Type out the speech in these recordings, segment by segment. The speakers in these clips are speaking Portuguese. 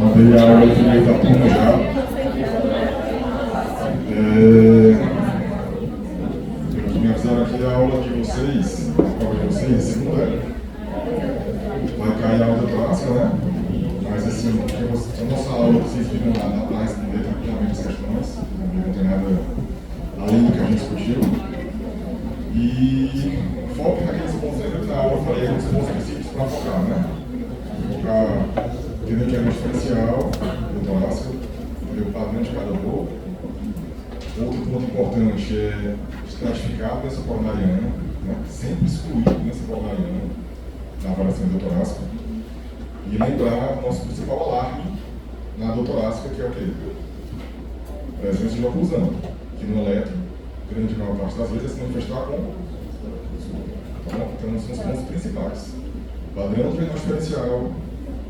Mandei a aula de meio da turma já. Me avisaram que a aula de vocês, segunda, vai cair a aula clássica, né? Mas assim, a nossa aula, vocês viram lá, dá para responder tranquilamente as questões, não tem nada além do que a gente discutiu. E foque naqueles pontos que na aula eu falei, alguns pontos específicos para focar, né? Focar entender o que é diferencial do torácico, entender o padrão de cada corpo. Outro ponto importante é estratificar a doença coronariana, né? Sempre excluir a doença coronariana na avaliação do torácico. E lembrar o nosso principal alarme na dor torácica, que é o quê? Presença de oclusão, que no eletro, grande maior parte das vezes, se manifestar com. Então, são os pontos principais. Padrão do diagnóstico diferencial,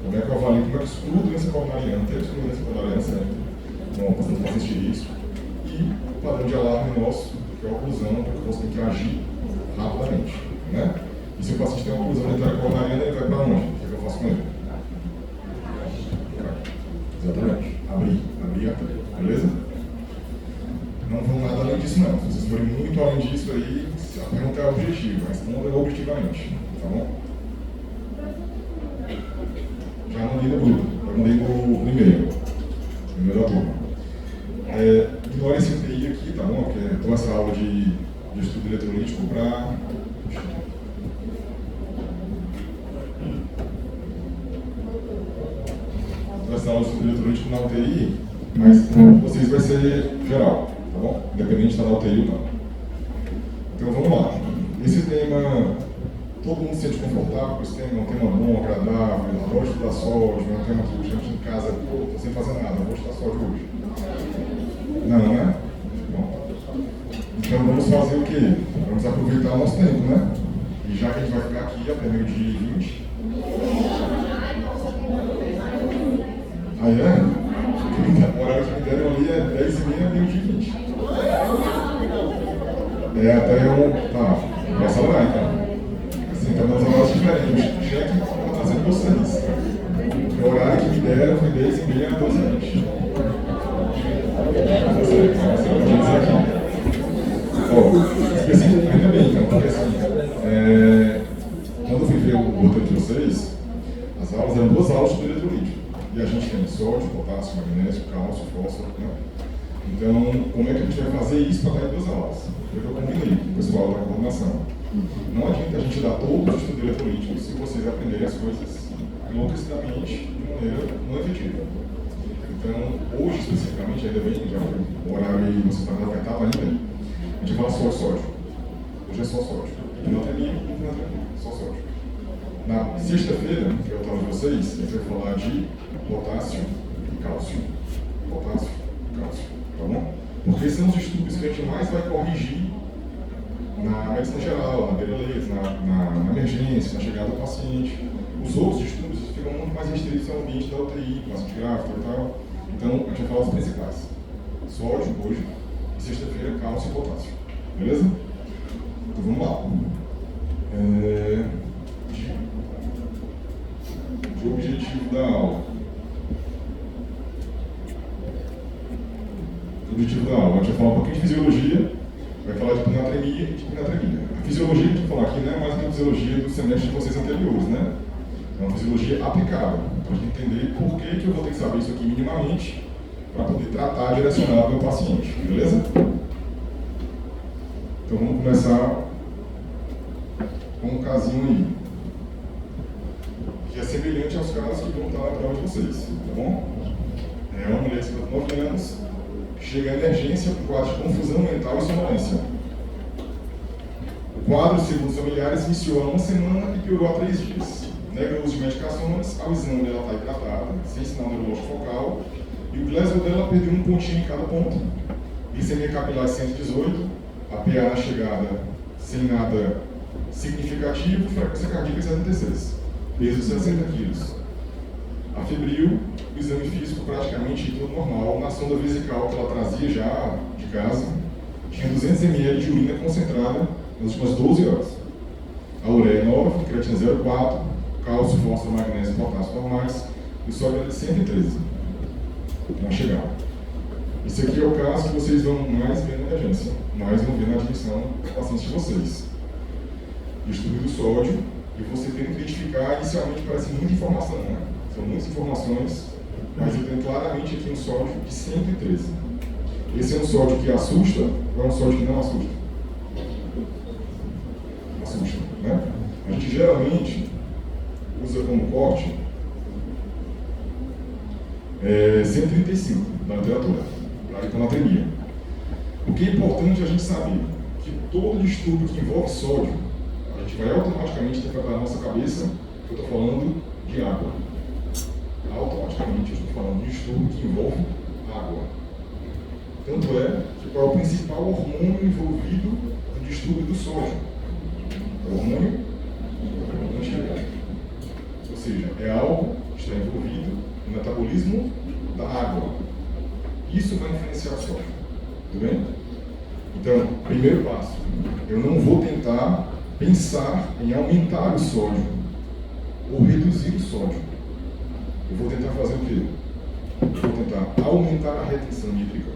como é que eu avalio, como é que excluo a doença coronariana, ter excluído a doença coronariana sempre, com o paciente de risco, e o padrão de alarme nosso, que é a oclusão, que você tem que agir rapidamente, né? E se o paciente tem uma oclusão dentária coronariana, ele vai para onde? O que eu faço com ele? Exatamente. Abrir a tela, beleza? Não vão nada além disso não. Se vocês forem muito além disso aí, a pergunta é objetiva, responda objetivamente, tá bom? Já mandei no grupo, já mandei no e-mail da turma. Ignore esse UTI aqui, tá bom? Porque eu dou essa aula de estudo eletrolítico para... Essa aula de estudo eletrolítico na UTI, mas vocês vai ser geral, tá bom? Independente de estar na UTI ou não. Então vamos lá. Esse tema, todo mundo se sente confortável com esse tema, é um tema bom, agradável, adoro estudar sódio, é um tema que a gente em casa, pô, estou sem fazer nada, vou estudar sódio hoje. Não, né? Bom. Então vamos fazer o quê? Vamos aproveitar o nosso tempo, né? E já que a gente vai ficar aqui até meio-dia e 20. Ah, é? O horário que me deram ali é 10h30, meio-dia e 20. Até eu... Tá, posso falar então. Assim, tá dando horários diferentes. Cheque que eu vou trazer vocês. O horário que me deram foi 10h30 a 12h20. Ainda bem, então, porque assim, quando eu fui ver o roteiro de vocês, as aulas eram 2 aulas de eletrolítico. E a gente tem sódio, potássio, magnésio, cálcio, fósforo, né? Então, como é que a gente vai fazer isso para dar em 2 aulas? Foi o que eu combinei com o pessoal da coordenação. Não adianta a gente dar todo o estudo eletrolítico se vocês aprenderem as coisas enlouquecidamente de maneira não efetiva. Então, hoje especificamente, ainda bem, já o horário aí você vai estar ainda bem. A gente vai falar só de sódio. Hoje é só sódio. Hipnotermia, só sódio. Na sexta-feira, que é o tal de vocês, a gente vai falar de potássio e cálcio. Potássio e cálcio, tá bom? Porque são os estudos que a gente mais vai corrigir na medicina geral, na beira-letra, na emergência, na chegada do paciente. Os outros estudos ficam muito mais restritos ao ambiente da UTI, paciente grávido e tal. Então, a gente vai falar os principais. Sódio, hoje, e sexta-feira, cálcio e potássio. Beleza? Então, vamos lá. De objetivo da aula. O objetivo da aula, a gente vai falar um pouquinho de fisiologia, vai falar de hipnotermia e de hipnotermia. A fisiologia que a gente vai falar aqui não é mais que a fisiologia do semestre de vocês anteriores, né? É uma fisiologia aplicada, para a gente entender por que eu vou ter que saber isso aqui minimamente para poder tratar direcionado o meu paciente, beleza? Então vamos começar com um casinho aí, que é semelhante aos casos que vão estar na prova de vocês, tá bom? É uma mulher de 59 anos, chega à emergência por quadro de confusão mental e sonolência. O quadro, segundo os familiares, iniciou há 1 semana e piorou há 3 dias. Nega o uso de medicações, ao exame dela está hidratada, sem sinal neurológico focal, e o glésil dela perdeu 1 pontinho em cada ponto. Glicemia capilar 118, a PA na chegada sem nada significativo, frequência cardíaca 76, peso 60 kg. A febril, o exame físico praticamente todo normal, na sonda vesical que ela trazia já de casa, tinha 200 ml de urina concentrada nas últimas 12 horas. A ureia é 9, creatina 0,4, cálcio, fósforo, magnésio e potássio normais, e o sódio é 113. Vai chegar. Esse aqui é o caso que vocês vão mais ver na emergência, mais vão ver na admissão dos pacientes de vocês. Distúrbio do sódio, e você tem que identificar, inicialmente parece muita informação, né? São muitas informações, mas eu tenho claramente aqui um sódio de 113. Esse é um sódio que assusta ou é um sódio que não assusta? Assusta, né? A gente geralmente usa como corte 135 da literatura, para hiponatremia. O que é importante a gente saber que todo distúrbio que envolve sódio, a gente vai automaticamente interpretar na nossa cabeça que eu estou falando de água. Automaticamente eu estou falando de distúrbio que envolve água. Tanto é que qual é o principal hormônio envolvido no distúrbio do sódio? O hormônio antidiabético. Ou seja, é algo que está envolvido no metabolismo da água. Isso vai influenciar o sódio. Tudo bem? Então, primeiro passo, eu não vou tentar pensar em aumentar o sódio ou reduzir o sódio. Eu vou tentar fazer o quê? Eu vou tentar aumentar a retenção hídrica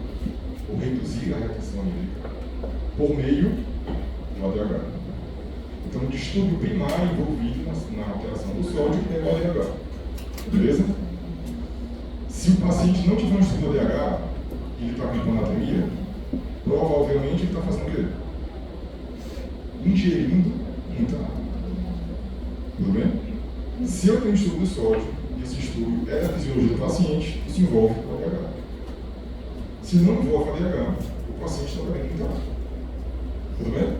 ou reduzir a retenção hídrica por meio do ADH. Então, o distúrbio primário envolvido na alteração do sódio é o ADH. Beleza? Se o paciente não tiver um distúrbio do ADH e ele está com hiponatremia, provavelmente ele está fazendo o quê? Ingerindo muita água. Tudo bem? Se eu tenho um distúrbio do sódio, e esse distúrbio é da fisiologia do paciente, isso envolve o ADH. Se não envolve o ADH, o paciente está bebendo muita água. Tudo bem?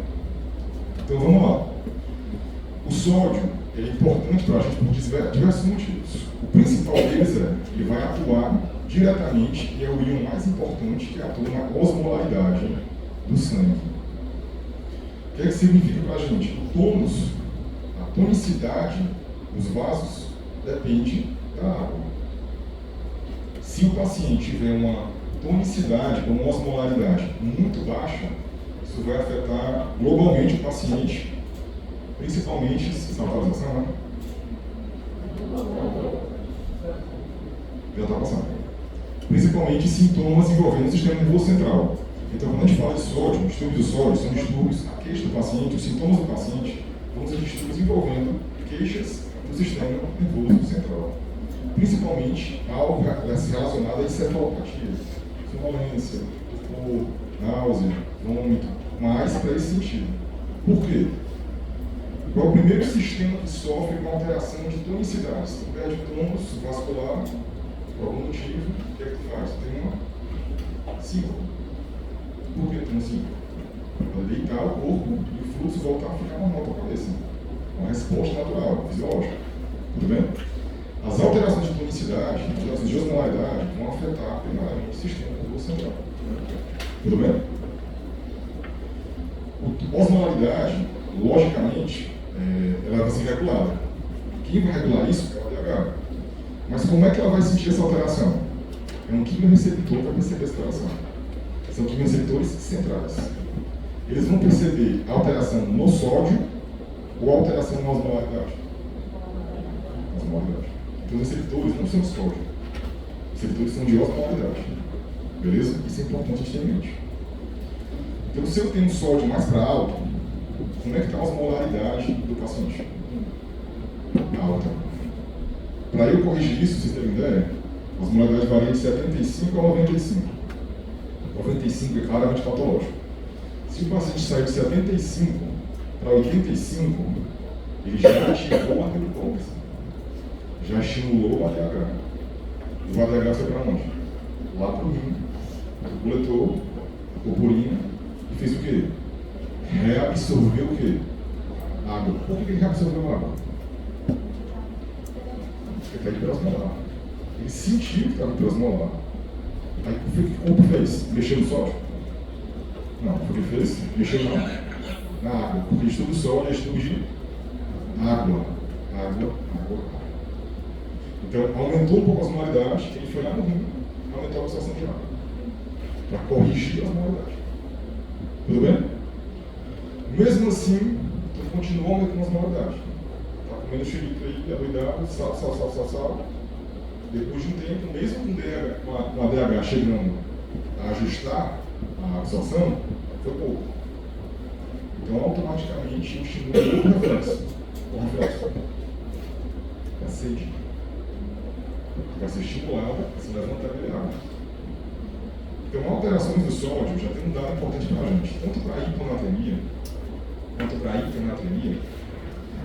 Então vamos lá. O sódio é importante para a gente por diversos motivos. O principal deles é que ele vai atuar diretamente, e é o íon mais importante, que atua na osmolaridade do sangue. O que é que significa para a gente? O tônus, a tonicidade dos vasos depende da água. Se o paciente tiver uma tonicidade, uma osmolaridade muito baixa, isso vai afetar globalmente o paciente, principalmente se atualização, né? Já está passando. Principalmente sintomas envolvendo o sistema nervoso central. Então, quando a gente fala de sódio, distúrbios do sódio, são distúrbios, a queixa do paciente, os sintomas do paciente, vão ser distúrbios envolvendo queixas do sistema nervoso central. Principalmente algo relacionado à encefalopatia, sonolência, dor, náusea, vômito, mais para esse sentido. Por quê? Qual é o primeiro sistema que sofre com alteração de tonicidade? Se tu perde o tônus vascular, por algum motivo, o que é que tu faz? Tu tem uma síncope. Por que tu tem uma síncope? Para deitar o corpo e o fluxo voltar a ficar normal para a cabeça. Uma resposta natural, fisiológica. Tudo bem? As alterações de tonicidade, as alterações de osmolaridade vão afetar primeiramente o sistema nervoso central. Tudo bem? A osmolaridade, logicamente, ela vai ser regulada. Quem vai regular isso é o ADH. Mas como é que ela vai sentir essa alteração? É um quimioreceptor que vai perceber essa alteração. São quimioreceptores centrais. Eles vão perceber a alteração no sódio ou a alteração na osmolaridade. Osmolaridade. Então, os receptores não são de sódio. Os receptores são de osmolaridade. Beleza? Isso é importante a gente ter em mente. Então, se eu tenho um sódio mais para alto, como é que está a osmolaridade do paciente? Alta. Para eu corrigir isso, vocês terem ideia, a osmolaridade varia de 75 a 95. 95 é claramente patológico. Se o paciente sair de 75 para 85, ele já ativou a glicose, já estimulou o ADH. O ADH foi para onde? Lá para o rim, coletou a purpurina e fez o quê? Reabsorveu o quê? Água. Por que ele reabsorveu água? Porque está hiperosmolar. Ele sentiu que estava hiperosmolar. Aí o que o corpo fez? Mexeu no sódio? Não, o que ele fez? Mexeu na água. Porque estudo sódio é estudo de água. Água. Então aumentou um pouco a osmolaridade, ele foi lá no rim, aumentou a absorção de água. Para corrigir a osmolaridade. Tudo bem? Mesmo assim, estou continuou aumentando a osmolaridade. Está comendo xilito aí, adoidado, sal. Depois de um tempo, mesmo com a DH chegando a ajustar a absorção, foi pouco. Então, automaticamente, estimula outro reflexo. O reflexo é a sede. Vai ser estimulada, vai se levantar e água. Então, alterações do sódio já tem um dado importante para a gente, tanto para a hiponatremia quanto para a hipernatremia.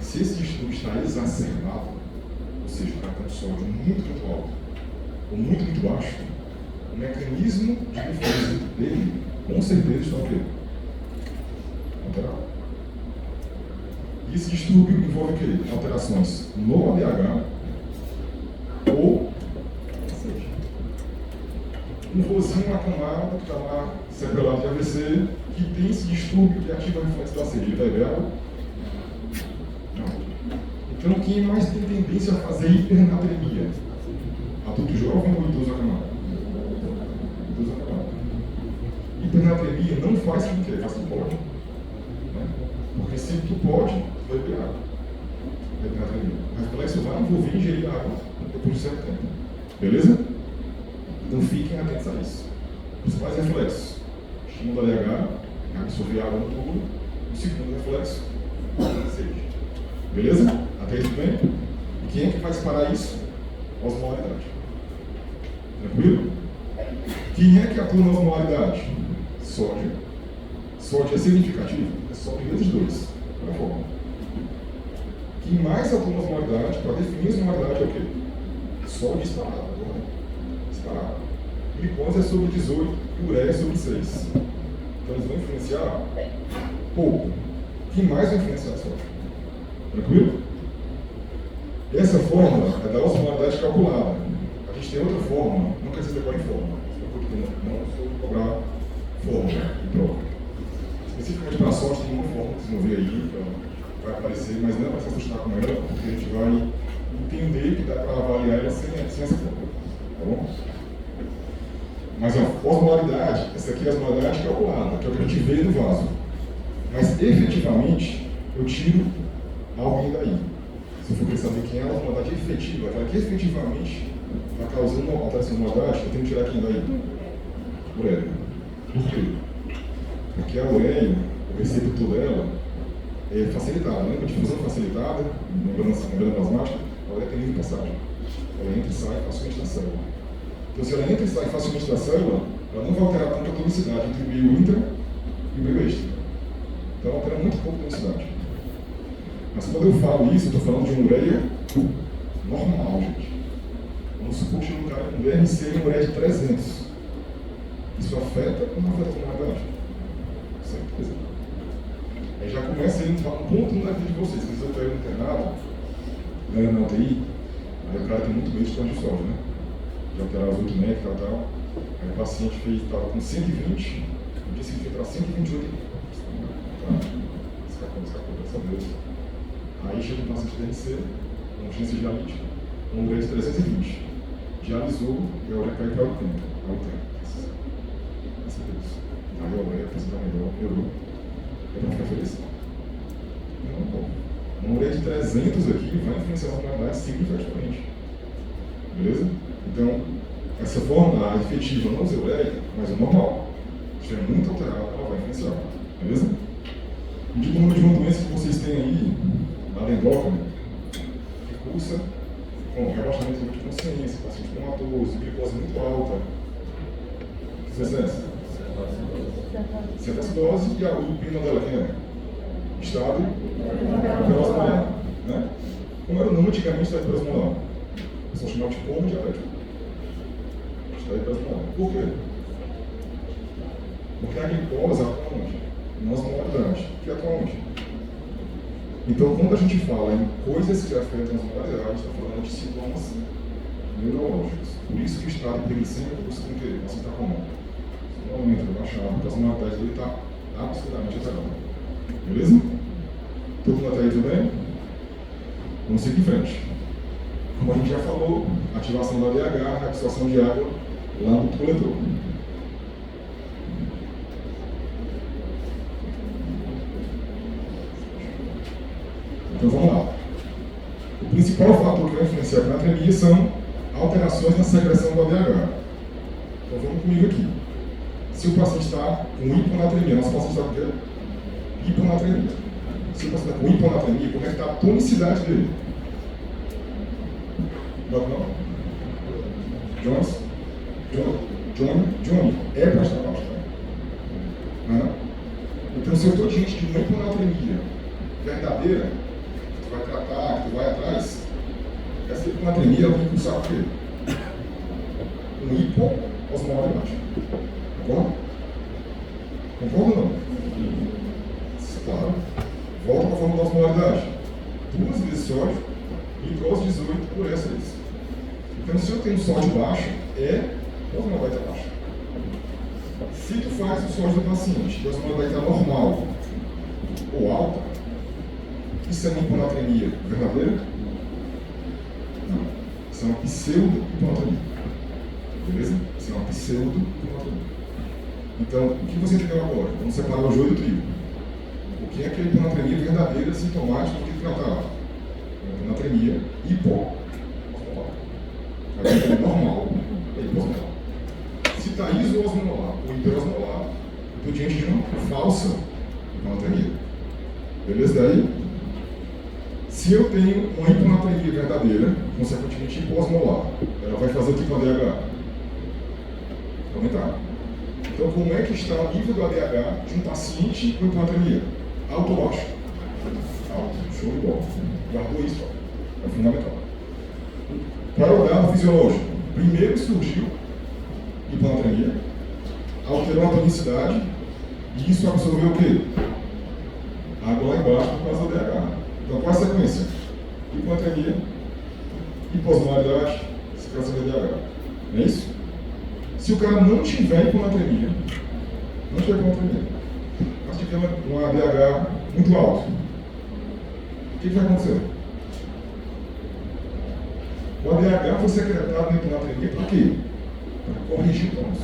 Se esse distúrbio está exacerbado, ou seja, o cara tem um sódio muito alto ou muito baixo, o mecanismo de defesa dele, com certeza, está o quê? Alterado. E esse distúrbio envolve o quê? Alterações no ADH ou um rosinho acamado que está lá separado de AVC, que tem esse distúrbio que ativa o reflexo da sede. Ele vai ver água? Não. Então, quem mais tem tendência a fazer hipernatremia? Adulto jovem ou idoso acamado? Idoso acamado. Hipernatremia não faz quem quer, faz quem pode. Né? Porque se tu pode, tu vai beber água. Hipernatremia. O reflexo vai envolver ingerir água depois de certo tempo. Beleza? Então fiquem atentos a isso. Principais reflexos: estímulo da LH, absorver água no tubo. O segundo reflexo, sede. Beleza? Até aí tudo bem? E quem é que vai disparar isso? Osmolaridade. Tranquilo? Quem é que atua na osmolaridade? Sódio. Sódio é significativo? É sódio vezes 2. Para a forma. Quem mais atua na osmolaridade, para definir a osmolaridade, é o quê? Sódio disparado. Glicose é sobre 18 e ureia é sobre 6. Então eles vão influenciar pouco. Quem mais vai influenciar sódio? Tranquilo? Essa fórmula é da osmolaridade calculada. A gente tem outra fórmula, não quer dizer decorar em fórmula. Não sou de cobrar fórmula em prova. Especificamente para a sódio tem uma fórmula que vocês vão ver aí, vai aparecer, mas não é para se assustar com ela, porque a gente vai entender que dá para avaliar ela sem essa fórmula. Tá bom? Mas a osmolaridade, essa aqui é a osmolaridade calculada, que é o que a gente vê no vaso. Mas efetivamente, eu tiro alguém daí. Se eu for querer saber quem é a osmolaridade efetiva, aquela que efetivamente está causando uma alteração de osmolaridade, eu tenho que tirar quem daí? Ureia. Por quê? Porque a ureia, o receptor dela, é facilitada. Lembra de difusão facilitada, membrana plasmática? A ureia tem livre passagem. Ela entra e sai facilmente da célula. Então, se ela entra e sai facilmente da célula, ela não vai alterar tanto a tonicidade entre o meio intra e o meio extra. Então, ela altera muito pouco a tonicidade. Mas quando eu falo isso, eu estou falando de uma ureia normal, gente. Vamos supor que chega um cara com DRC e uma ureia de 300. Isso afeta ou não afeta a osmolaridade? Certeza. Aí já começa a entrar um ponto na vida de vocês. Se eu pego no internado, na UTI, aí o cara tem muito medo de corte de sódio, né? De alterar os 8 NEC e tal. Aí o paciente estava com 120, no dia seguinte foi para 128. Escapou, graças a Deus. Aí chega um paciente DRC, com urgência dialítica, com um grade de 320. Dialisou e a ureia caiu para 80. Graças a Deus. Aí a ureia, a pressão melhorou. É para ficar feliz? Não, bom. Uma ureia de 300 aqui vai influenciar a osmolaridade significativamente. Beleza? Então, essa forma, a efetiva não ureica, mas o normal, se estiver muito alterada, ela vai influenciar. Beleza? E de número de uma doença que vocês têm aí, a endócrina, que cursa com rebaixamento de consciência, paciente comatose, glicose muito alta. Que doença é essa? Cetoacidose e a pena dela quem é? Estado hiperosmolar, né? Como era o nome antigamente estado hiperosmolar? O pessoal chamava de como diabético. Estado hiperosmolar. Por quê? Porque a glicose atua onde? Na osmolaridade. Que atua onde? Então, quando a gente fala em coisas que afetam a osmolaridade, a gente está falando de sintomas neurológicos. Por isso que o estado hiperglicêmico costuma ter, assim está comum. O aumento vai baixar, porque a osmolaridade dele está absolutamente alterada. Beleza? Todo mundo até aí tudo bem? Vamos seguir em frente. Como a gente já falou, ativação da DH, absorção de água lá no coletor. Então vamos lá. O principal fator que vai influenciar a hiponatremia são alterações na secreção do ADH. Então vamos comigo aqui. Se o paciente está com hiponatremia, nosso paciente está com o quê? Hiponatremia. Se o paciente está com hiponatremia, como é que está a tonicidade dele? Não? Jones? Johnny, é para estar baixo, tá? Não? Então, se eu estou diante de uma hiponatremia verdadeira, que tu vai tratar, que tu vai atrás, essa hiponatremia ela vai impulsar o quê? Um hipoosmolar baixo. Concorda? Concorda ou não? Claro. Volta para a forma da osmolaridade. 2 vezes sódio, glicose 18 por essa vez. Então, se eu tenho sódio baixo, a osmolaridade está baixa. Se tu faz o sódio do paciente e a osmolaridade está normal ou alta, isso é uma hiponatremia verdadeira? Não. Isso é uma pseudo-hiponatremia. Beleza? Isso é uma pseudo-hiponatremia. Então, o que você entendeu agora? Vamos separar o joio do trigo. O que é que é a hiponatremia verdadeira, sintomática do que tratar? A hiponatremia hipo-osmolar. A hiponatremia normal é hipo-osmolar. Se está iso-osmolar ou hiperosmolar, eu estou diante de uma falsa hiponatremia. Beleza daí? Se eu tenho uma hiponatremia verdadeira, consequentemente hipoosmolar, ela vai fazer o tipo ADH? Aumentar. Então, como é que está o nível do ADH de um paciente com hiponatremia? Alto ou baixo? Alto. Show de bola. Guardou isso, ó. É fundamental. Para o dado fisiológico, primeiro surgiu hiponatremia, alterou a tonicidade e isso absorveu o quê? Água lá embaixo por causa do ADH. Então, qual é a sequência? Hiponatremia, hiposmolaridade, secreção de ADH. Não é isso? Se o cara não tiver hiponatremia, mas tiver um ADH muito alto, o que vai acontecer? O ADH foi secretado na hiponatremia para quê? Para corrigir o tônus.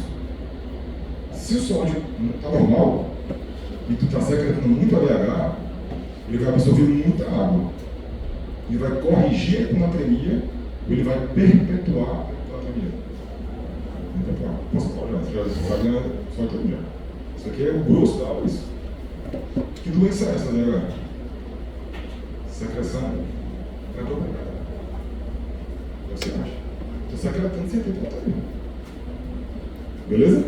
Se o sódio está normal e tu está secretando muito ADH, ele vai absorver muita água. Ele vai corrigir a hiponatremia ou ele vai perpetuar a hiponatremia. Posso falar já? Você já vai ganhar só todo dia. Isso aqui é o grosso da aula, isso. Que doença é essa, né, galera? Secreção retrograda. Você acha? Estou secretando sem ter hiponatremia. Beleza?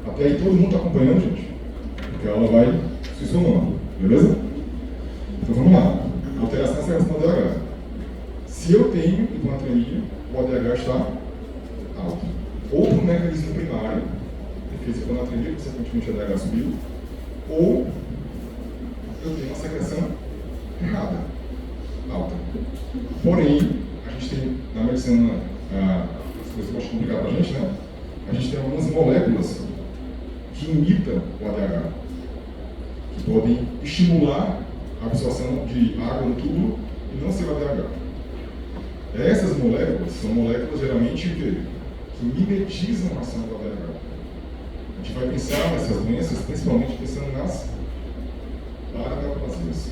Até aí todo mundo está acompanhando, gente. Porque a aula vai se somando. Beleza? Então vamos lá. Alteração na secreção do ADH. Se eu tenho hiponatremia, o ADH está alto. Ou por um mecanismo primário, defesa hiponatremia, consequentemente a ADH subiu, ou eu tenho uma secreção errada, alta. Porém, a gente tem, na medicina, as coisas mais complicadas para a gente, né? A gente tem algumas moléculas que imitam o ADH, que podem estimular a absorção de água no túbulo e não ser o ADH. Essas moléculas são moléculas geralmente que mimetizam a ação do ADH. A gente vai pensar nessas doenças principalmente pensando nas paraneoplasias.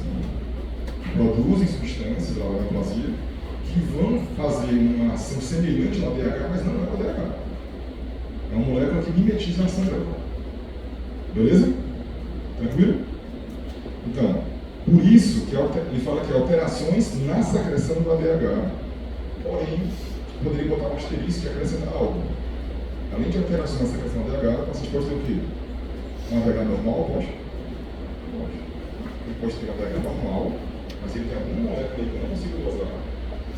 Produzem substâncias da paraneoplasia que vão fazer uma ação semelhante ao ADH, mas não é o ADH. É uma molécula que mimetiza a ação dela. Beleza? Tranquilo? Então, por isso que ele fala que alterações na secreção do ADH, porém, poderia botar um asterisco e acrescentar algo. Além de alterações na secreção do ADH, o paciente pode ter o quê? Um ADH normal? Pode. Ele pode ter um ADH normal, mas ele tem alguma molécula aí que eu não consigo dosar,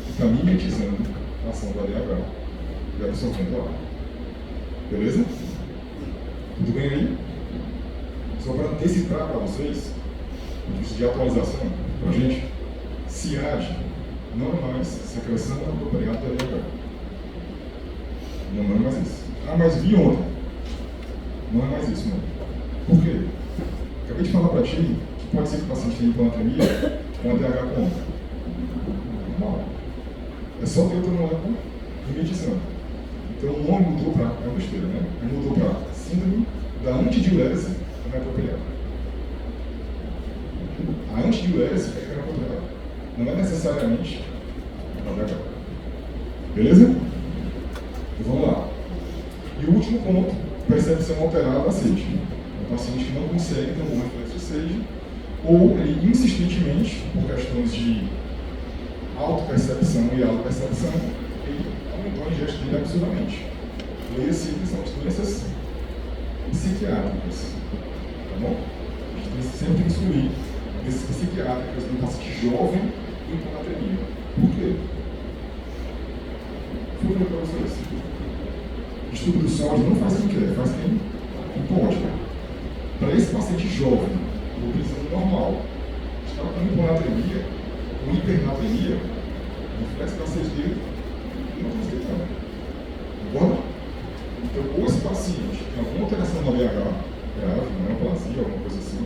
que está mimetizando a ação do ADH e absorvendo a água. Beleza? Tudo bem aí? Só para antecipar para vocês, de atualização para a gente, CIAD não é mais secreção apropriada do ADH. Não é mais isso. Ah, mas vi ontem. Não é mais isso, não. Por quê? Acabei de falar para ti que pode ser que o paciente tenha hiponatremia com ADH como? Normal. É só ter outra molécula mimetizando. Então o nome mudou para, é uma besteira, né? Mudou para síndrome da antidiurese inapropriada. A antidiurese é inapropriada. não é necessariamente a DH. Beleza? Então vamos lá. E o último ponto, percepção alterada da sede. Um paciente que não consegue ter um bom reflexo de sede, ou ele insistentemente, por questões de autopercepção e autopercepção, ele aumentou a ingesta dele absurdamente. E esses são as doenças psiquiátricas. Tá bom? A gente sempre tem que excluir doenças psiquiátricas no paciente jovem e hiponatremia. Por quê? Vou falar para vocês. O estudo do sódio não faz quem quer, faz quem pode. Para esse paciente jovem, ou pensando normal, está com hiponatremia ou hipernatremia, o reflexo da sede dele não está respeitando. Concorda? Então, ou esse paciente tem alguma alteração na BH grave, uma neoplasia, alguma coisa assim,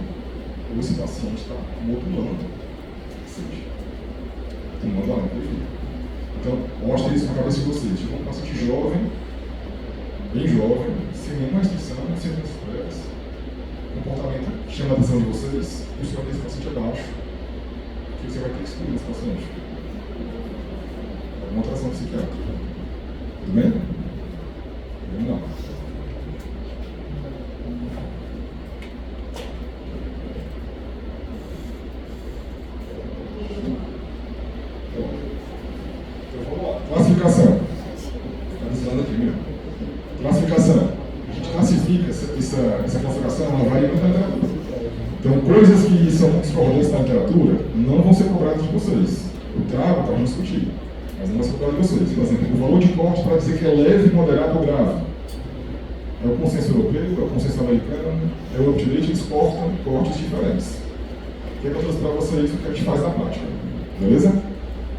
ou esse paciente está modulando a sede. Tomando a lente. Então, mostra isso na cabeça de vocês. Tipo, um paciente jovem, bem jovem, sem nenhuma restrição, sem nenhum estresse, comportamento chama a atenção de vocês, e o senhor desse paciente abaixo, que você vai ter que excluir esse paciente. Alguma alteração psiquiátrica. Tudo bem? Vamos lá. Então vamos lá. Classificação. Está mencionando aqui, meu. Classificação. A gente classifica essa classificação, ela varia muito na literatura. Então, coisas que são discordantes na literatura não vão ser cobradas de vocês. Eu trago para discutir, mas não vai ser cobrado de vocês. Por exemplo, o valor de corte para dizer que é leve, moderado ou grave. É o consenso europeu, é o consenso americano, é o up-to-date, eles cortam cortes diferentes. O que eu trouxe para vocês o que a gente faz na prática. Beleza?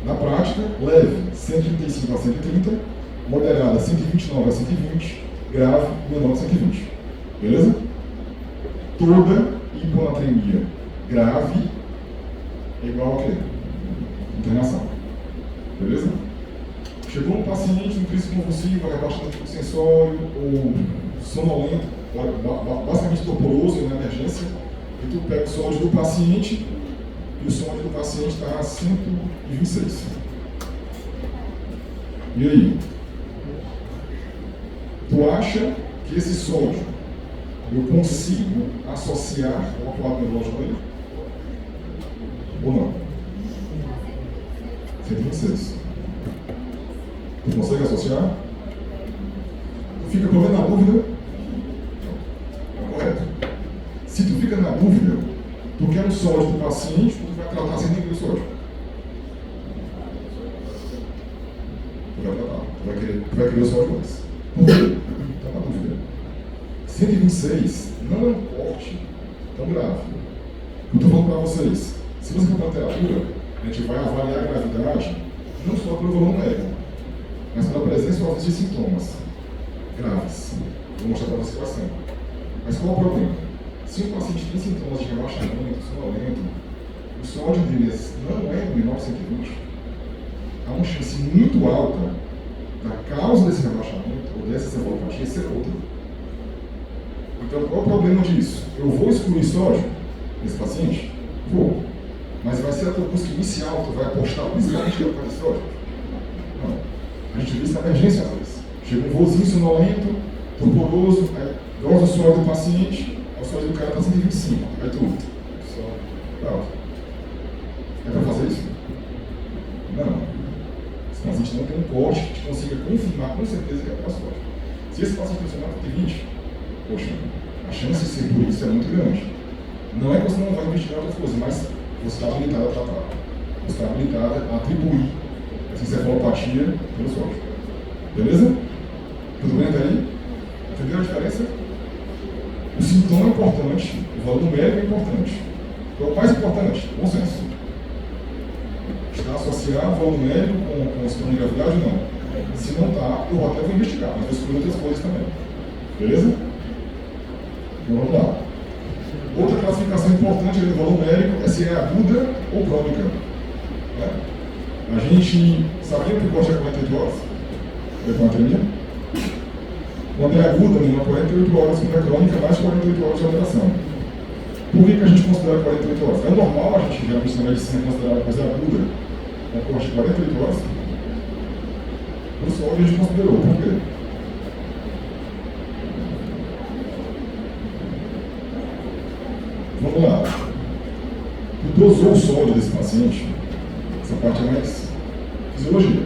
Na prática, leve, 135 a 130, moderada, 129 a 120, grave, menor a 120. Beleza? Toda hiponatremia grave é igual a quê? Internação. Beleza? Chegou um paciente com crise convulsiva, rebaixamento do sensório, ou sonolento, basicamente torporoso na emergência, e tu pega o sódio do paciente, e o sódio do paciente está a 126. E aí? Tu acha que esse sódio eu consigo associar ao quadro neurológico dele? Ou não? 126. Tu consegue associar? Tu fica pelo menos na dúvida? Não. Correto. Se tu fica na dúvida, tu quer o sódio do paciente, tu vai tratar sem nenhum sódio. Tu vai tratar. Tu vai querer o sódio antes. Por quê? Está na dúvida. 126 não é um corte tão grave. Eu estou falando para vocês, se você for para a literatura, a gente vai avaliar a gravidade não só pelo volume médico, mas pela presença ou ausência de sintomas graves. Vou mostrar para vocês quais são. Mas qual é o problema? Se um paciente tem sintomas de relaxamento, sonolento, o sódio deles não é menor de 120, há uma chance muito alta da causa desse relaxamento ou dessa cefalopatia ser outra. Então, qual é o problema disso? Eu vou excluir sódio nesse paciente? Vou. Mas vai ser a tua busca inicial, tu vai apostar principalmente que é o cara de sódio? Não. A gente vê isso na emergência às vezes. Chega um vozinho sonolento, torporoso, aí goza o sódio do paciente, o sódio do cara está 125. Aí tu, só, é para fazer isso? Não. Esse paciente não tem um corte que te consiga confirmar com certeza que é para sódio. Se esse paciente funcionar por 20, poxa, a chance de ser por isso é muito grande. Não é que você não vai investigar outras coisas, mas você está habilitado a tratar. Você está habilitado a atribuir essa encefalopatia pelo sódio. Beleza? Tudo bem até aí? Entendeu a diferença? O sintoma é importante, o valor numérico é importante. Qual é o mais importante? Bom senso. Está associado o valor numérico com o sintoma de gravidade ou não? Se não está, eu até vou investigar, mas vou excluir outras coisas também. Beleza? Então vamos lá. Outra classificação importante do valor numérico é se é aguda ou crônica. Né? A gente sabia que o corte é 48 horas? É hiponatremia? Quando é aguda, menor 48 horas, quando é crônica, mais 48 horas de alteração. Por que a gente considera 48 horas? É normal a gente geralmente na medicina considerar uma coisa aguda, uma corte de 48 horas. Por isso, a gente considerou. Por quê? Vamos lá. Tu dosou o sódio desse paciente, essa parte é mais fisiologia.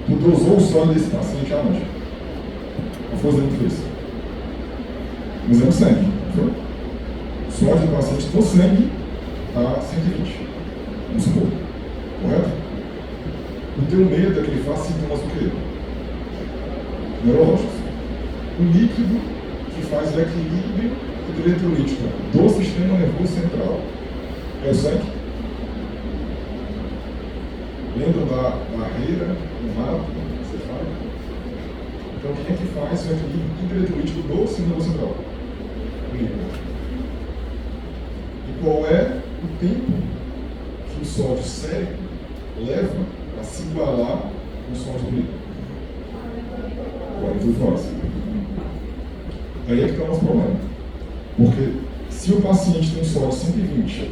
Tu dosou o sódio desse paciente aonde? A força da fez. Um exame de sangue. Foi? O sódio do paciente no sangue está 120. Vamos supor. Correto? O teu medo é que ele faça sintomas do quê? Neurológicos. O líquido que faz o equilíbrio hidroeletrolítico do sistema nervoso central é o sangue. Lembra da barreira, do mato, cefálico? Então, quem é que faz o equilíbrio hidroeletrolítico do sistema nervoso central? O líquido. E qual é o tempo que o sódio sérico leva a se igualar com o sódio do líquido? 48 horas. Aí é que está o nosso problema. Porque se o paciente tem um sódio 120,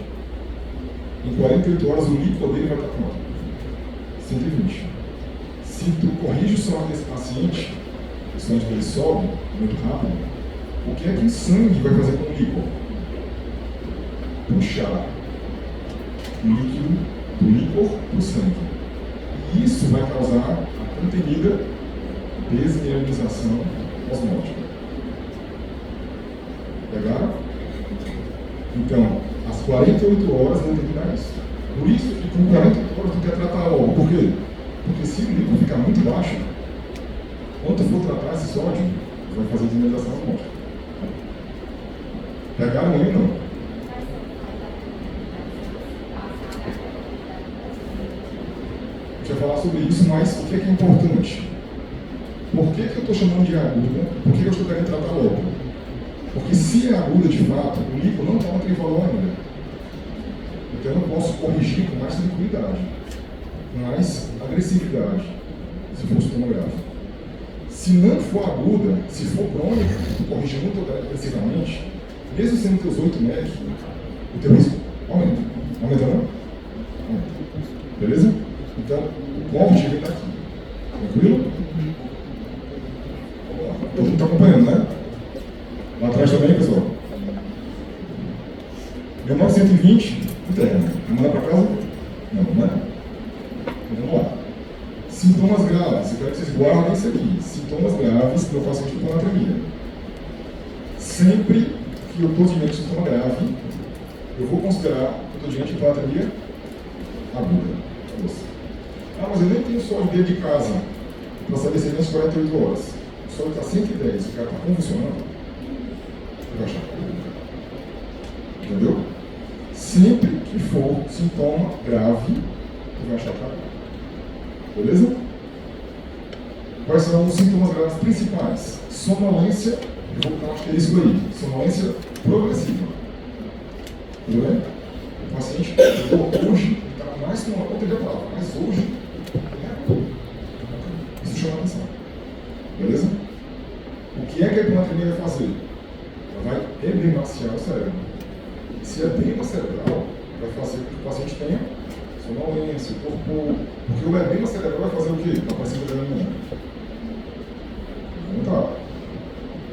em 48 horas o líquido dele vai estar quanto? 120. Se tu corrige o sódio desse paciente, o sódio dele sobe muito rápido, o que é que o sangue vai fazer com o líquido? Puxar o líquido do líquor para o sangue. E isso vai causar a contenida desmineralização osmótica. Pegaram? Então, às 48 horas não tem que dar isso. Por isso que com 48 horas tu quer tratar logo. Por quê? Porque se o líquido ficar muito baixo, quando tu for tratar esse sódio, vai fazer desmineralização osmótica. Pegaram aí ou não? A gente vai falar sobre isso, mas o que é importante? Por que eu estou chamando de aguda? Por que eu estou querendo tratar logo? Porque se é aguda de fato, o líquido não está naquele valor ainda. Então eu posso corrigir com mais tranquilidade, com mais agressividade, se for sintoma grave. Se não for aguda, se for crônica, corrigir muito agressivamente, mesmo sendo teus 8 MEC, o teu risco aumenta. Aumenta não? Aumenta. Beleza? Então, o corte vem daqui. Tranquilo? Todo mundo está acompanhando, né? Lá atrás também, pessoal. Menor 120, interno. Vamos lá para casa? Não, né? Então, vamos lá. Sintomas graves. Eu quero que vocês guardem isso aqui. Sintomas graves do paciente com hiponatremia. Sempre que eu estou diante de sintoma grave, eu vou considerar que eu estou diante de hiponatremia aguda. Ah, mas eu nem tenho sódio dentro de casa para saber se é menos 48 horas. O sódio está 110, o cara está convulsionando. Vai achar. Entendeu? Sempre que for sintoma grave, vai achar que beleza? Quais são os sintomas graves principais? Sonolência, eu vou botar um asterisco aí. Sonolência progressiva. Tudo bem? O paciente hoje está mais com uma outra palavra, mas hoje isso chama atenção. Beleza? O que é que a hiponatremia vai fazer? Ela vai edemaciar o cérebro. Se edema cerebral, vai fazer com que o paciente tenha sonolência, torpor. Porque o edema cerebral vai fazer o quê? Vai aparecer o edema. Então tá.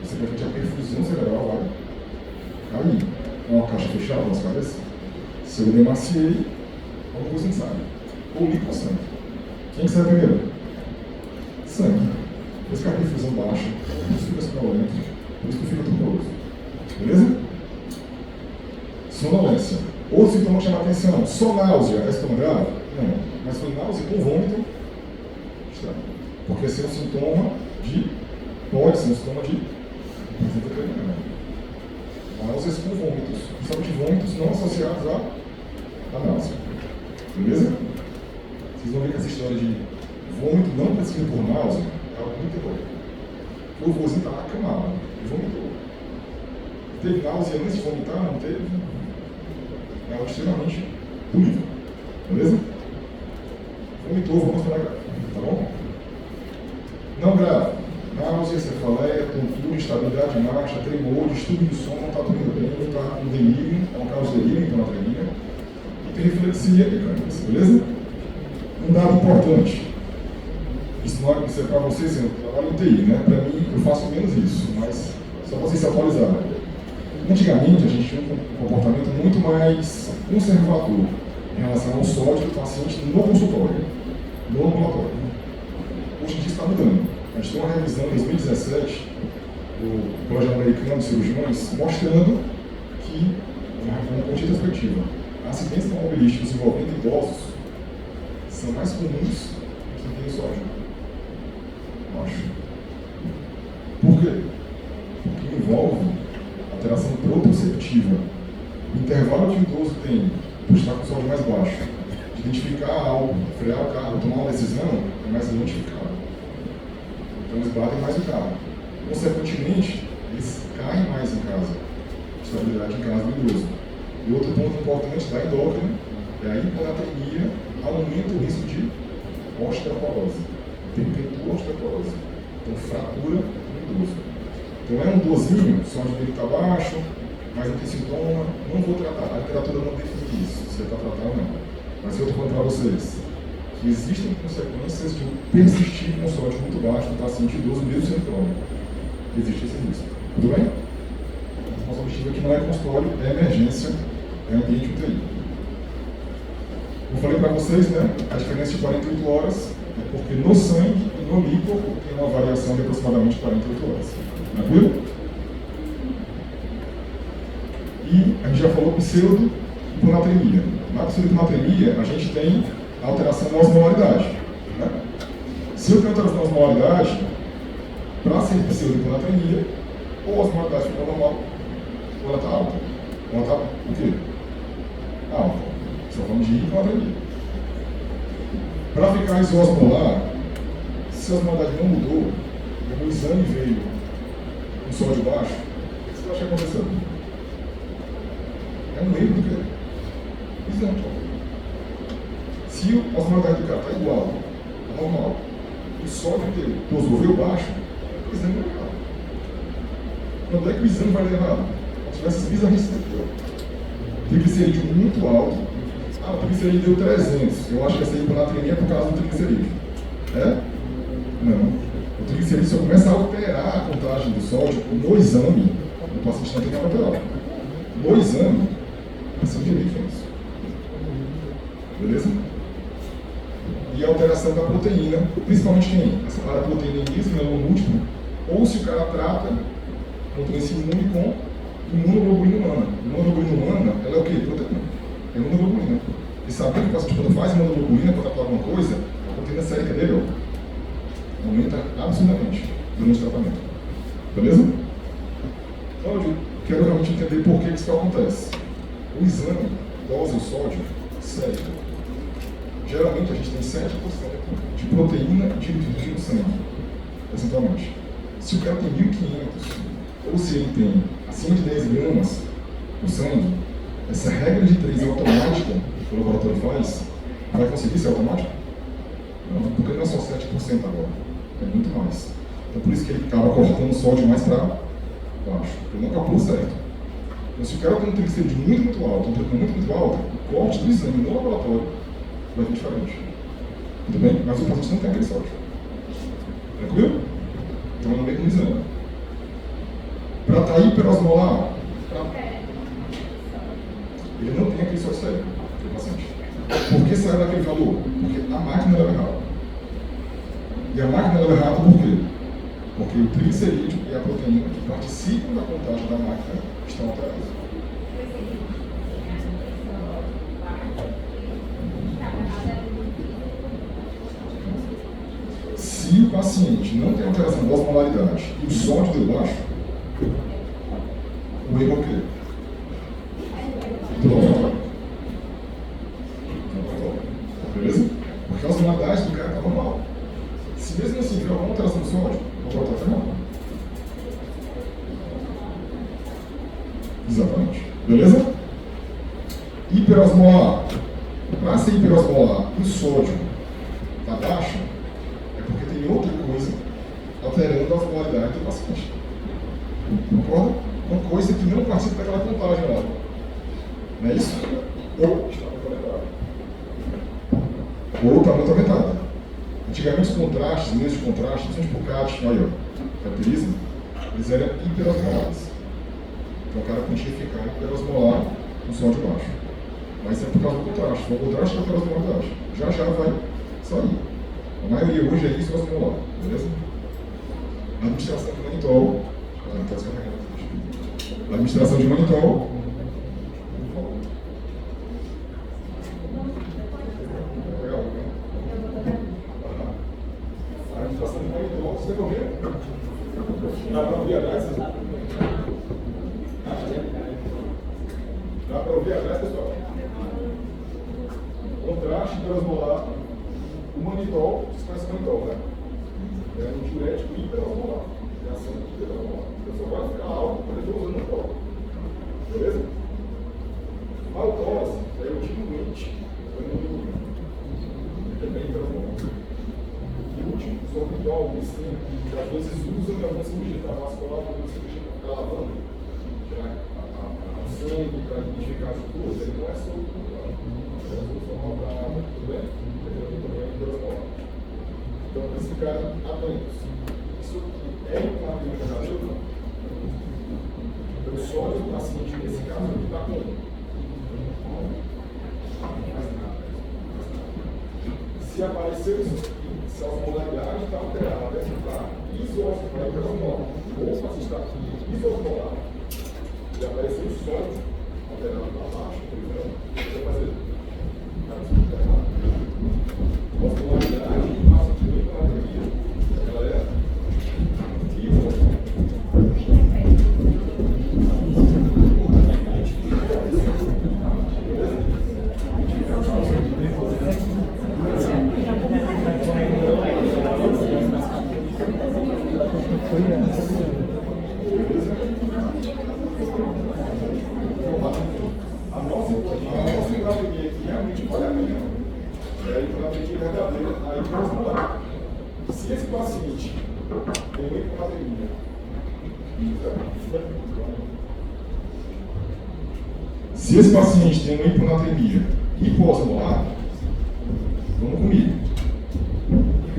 Você vai ter a perfusão cerebral, vai cair. É uma caixa fechada nas cabeças. Se eu edemaciei, alguma coisa não sabe. Ou líquido ou sangue. Quem que sai primeiro? Sangue. Por isso que a perfusão baixa, por isso que fica sonolento, por isso que fica torporoso. Beleza? Sonolência. Outro sintoma que chama a atenção. Só náusea. É sintoma grave? Não. Mas foi náusea com vômito. Está. Porque esse é um sintoma de. Pode ser um sintoma de. Náuseas com vômitos. Principalmente vômitos não associados à náusea. Beleza? Vocês vão ver que essa história de vômito não prescrito por náusea é algo muito doido. O vozinho está lá acamado. Ele vomitou. Teve náusea antes de vomitar? Não teve? É algo extremamente bonito. Beleza? Vomitou, vamos falar grave. Tá bom? Não grave. Náusea, cefaleia, tontura, instabilidade de marcha, tremor, distúrbio de sono, não está dormindo bem, não está com delírio, é um caso de delírio, hiponatremia, e tem reflexia mecânica, beleza? Um dado importante, isso não é para vocês, eu trabalho em TI, né? Para mim, eu faço menos isso, mas só para vocês se atualizarem. Antigamente, a gente tinha um comportamento muito mais conservador em relação ao sódio do paciente no consultório, no ambulatório. Hoje em dia está mudando. A gente tem uma revisão em 2017 do Colégio Americano de Cirurgiões mostrando que, com retrospectiva, acidentes automobilísticos envolvendo idosos são mais comuns que tem sódio. Acho. Por quê? Porque envolve alteração proprioceptiva. O intervalo que o idoso tem por estar com o sódio mais baixo, de identificar algo, frear o carro, tomar uma decisão, é mais identificado. Então eles batem mais o carro. Consequentemente, eles caem mais em casa. Estabilidade em casa do idoso. E outro ponto importante da endócrina é a hiponatremia aumenta o risco de osteoporose. Perpetua a osteoporose. Então, fratura no idoso. Então, é um dozinho, o sódio dele está baixo, mas não tem sintoma, não vou tratar. A literatura não define isso, se é para tratar ou não. Mas eu estou falando para vocês que existem consequências de persistir com sódio muito baixo no paciente idoso, mesmo sendo crônico. Existe esse risco. Tudo bem? Nosso objetivo aqui não é consultório, é emergência, é ambiente UTI. Eu falei para vocês, né, a diferença de 48 horas é porque no sangue e no líquido tem uma variação de aproximadamente 48 horas. Tranquilo? E a gente já falou pseudo-hiponatremia. Na pseudo-hiponatremia, a gente tem a alteração da osmolaridade. Né? Se eu tenho alteração da osmolaridade, para ser pseudo-hiponatremia, ou a osmolaridade fica normal, ou ela está alta. Ou ela está o quê? Alta. Só falamos de hiponatremia. Para ficar isosmolar, se a osmolaridade não mudou, o exame veio com sódio baixo, o que você acha que aconteceu? É um erro do quê? Exame. Se a osmolaridade do cara está igual, é normal, o sódio dele veio baixo, o exame vai errado. Quando é que o exame vai dar errado? Se tivesse essas bizarrices aqui, ó. Triglicerídeo muito alto. Ah, o triglicerídeo deu 300. Eu acho que essa hiponatremia é por causa do triglicerídeo. É? Não. O triglicerídeo só começa a alterar a contagem do sódio no exame. O paciente não tem que alterar. No exame, é são diferentes. Beleza? E a alteração da proteína, principalmente quem? A proteína em isomelo múltiplo, ou se o cara trata com doença imune com imunoglobulina humana. Imunoglobulina humana, ela é o quê? Proteína. É imunoglobulina. E saber que o paciente quando faz imunoglobulina para tratar alguma coisa, a proteína sérica dele, ó, aumenta absurdamente durante o tratamento. Beleza? Então eu quero realmente entender por que isso acontece. O exame dose o sódio sério. Geralmente a gente tem 7% de proteína dividida no sangue, percentualmente. Se o cara tem 1.500, ou se ele tem acima de 10 gramas no sangue, essa regra de 3 é automática, que o laboratório faz, vai conseguir ser automático? Não, porque não é só 7% agora, é muito mais. Então por isso que ele acaba cortando o sódio mais para baixo, porque não calculou certo. Então se o cara tem um triglicerídeo muito alto, um proteína muito alta, o corte do exame no laboratório vai ser diferente. Tudo bem? Mas o paciente não tem aquele sódio. Tranquilo? Então é no meio do exame. Para estar hiperosmolar, ele não tem aquele sódio sério, aquele paciente. Por que saiu daquele valor? Porque a máquina leva errado. E a máquina leva errado por quê? Porque o triglicerídeo e a proteína que participam da contagem da máquina estão alterados. Se o paciente não tem alteração da osmolaridade e o sódio deu baixo, o erro é o quê? Do laboratório. Beleza? Porque a osmolaridade do cara está normal. Se mesmo assim tiver alguma alteração do sódio, o laboratório está normal. Exatamente. Beleza? Hiperosmolar. Para ser hiperosmolar e o sódio está baixo, é porque tem outra coisa alterando a osmolaridade do paciente. concorda? Com coisa que não participa daquela contagem lá. Não é isso? Ou está muito aumentado. Ou está muito aumentado. Antigamente os contrastes, linhas de contraste, principalmente por CAT, aí, ó, caracteriza, eles eram hiperosmolares. Então o cara podia ficar hiperosmolar no som de baixo. Mas é por causa do contraste. O contraste é hiperosmolaridade. Já vai sair. A maioria hoje é isosmolar, beleza? Administração de manitol. Administração de manitol. A administração de manitol, você vai ouvir? Dá para ouvir atrás? Dá para ouvir atrás, pessoal? Contraste hiperosmolar. O manitol, vocês conhecem o manitol, né? É um diurético hiperosmolar. É ação hiperosmolar. A pessoa vai ficar alta quando ele está usando manitol. Beleza? Maltose é o diluente. Também hiperosmolar. E o último, o sorbitol, glicina, que às vezes usa em alguma cirurgia vascular, alguma cirurgia para ficar lavando. O sangue para identificar as coisas, ele não é só o cultural. É a solução maltada, tudo bem? Então, eles ficaram atentos. Isso é uma clínica verdadeira? Eu só o paciente, nesse caso, que está com. Se aparecer isso, se a osmolaridade está alterada, está isosmolar, ou se está isosmolar, e aparecer o sódio alterado para baixo, você vai fazer. Osmolaridade passa de muito na teoria. Ela é ativa. A nossa hiponatremia aqui realmente vale a pena. É a hiponatremia verdadeira, a hiposmolar. Se esse paciente tem uma hiponatremia, hiposmolar, vamos comigo.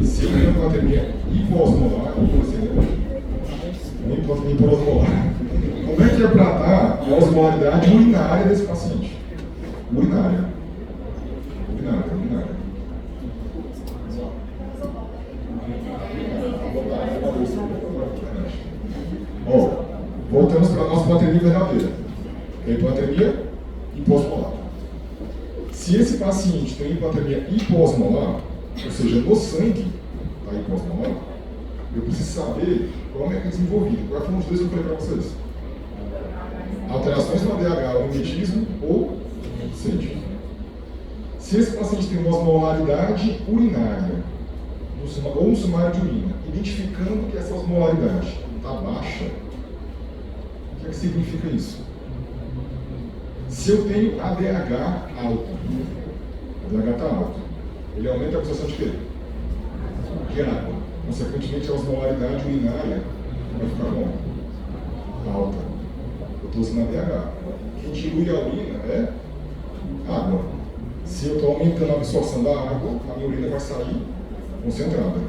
Se ele tem uma hiponatremia hiposmolar, uma hiponatremia hiposmolar, como é que é para dar a osmolaridade urinária desse paciente? Urinária. Ó, voltamos para a nossa hiponatremia verdadeira. Que é a hiponatremia hiposmolar. Se esse paciente tem hiponatremia hiposmolar, ou seja, no sangue da hiposmolar, eu preciso saber qual é o mecanismo envolvido. Qual foram os dois que eu falei para vocês? Alterações no ADH, o mimetismo ou sede. Se esse paciente tem uma osmolaridade urinária, ou um sumário de urina, identificando que essa osmolaridade está baixa, o que significa isso? Se eu tenho ADH alto, ADH está alto, ele aumenta a absorção de quê? De água. Consequentemente, a osmolaridade urinária vai ficar como? Alta. Eu estou usando ADH. Quem dilui a urina é água. Se eu estou aumentando a absorção da água, a minha urina vai sair concentrada.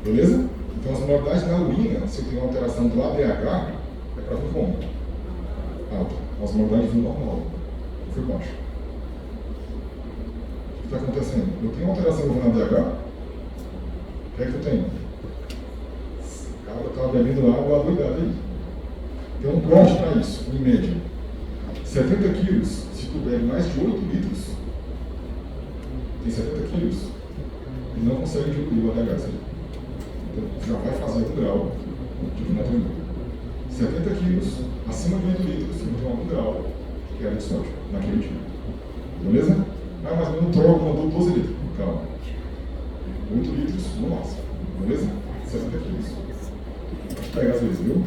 Beleza? Então, as osmolaridades na urina, se eu tenho uma alteração do ADH, é para vir como? Alta. A osmolaridade vindo normal. Foi baixa. O que está acontecendo? Eu tenho uma alteração no ADH. O que é que eu tenho? O cara estava bebendo água adoidada aí. Então, um corte para isso, em média. 70 quilos, se tu bebe mais de 8 litros, tem 70 quilos, e não consegue diluir o ADH. Então, já vai fazer 1 grau de hiponatremia. 70 quilos, acima de 8 litros, então 1 grau, que era de sódio, naquele dia. Beleza? Ah, mas meu nutrólogo mandou 12 litros. Calma. 8 litros no máximo. Beleza? 70 quilos. Pode pegar às vezes, viu?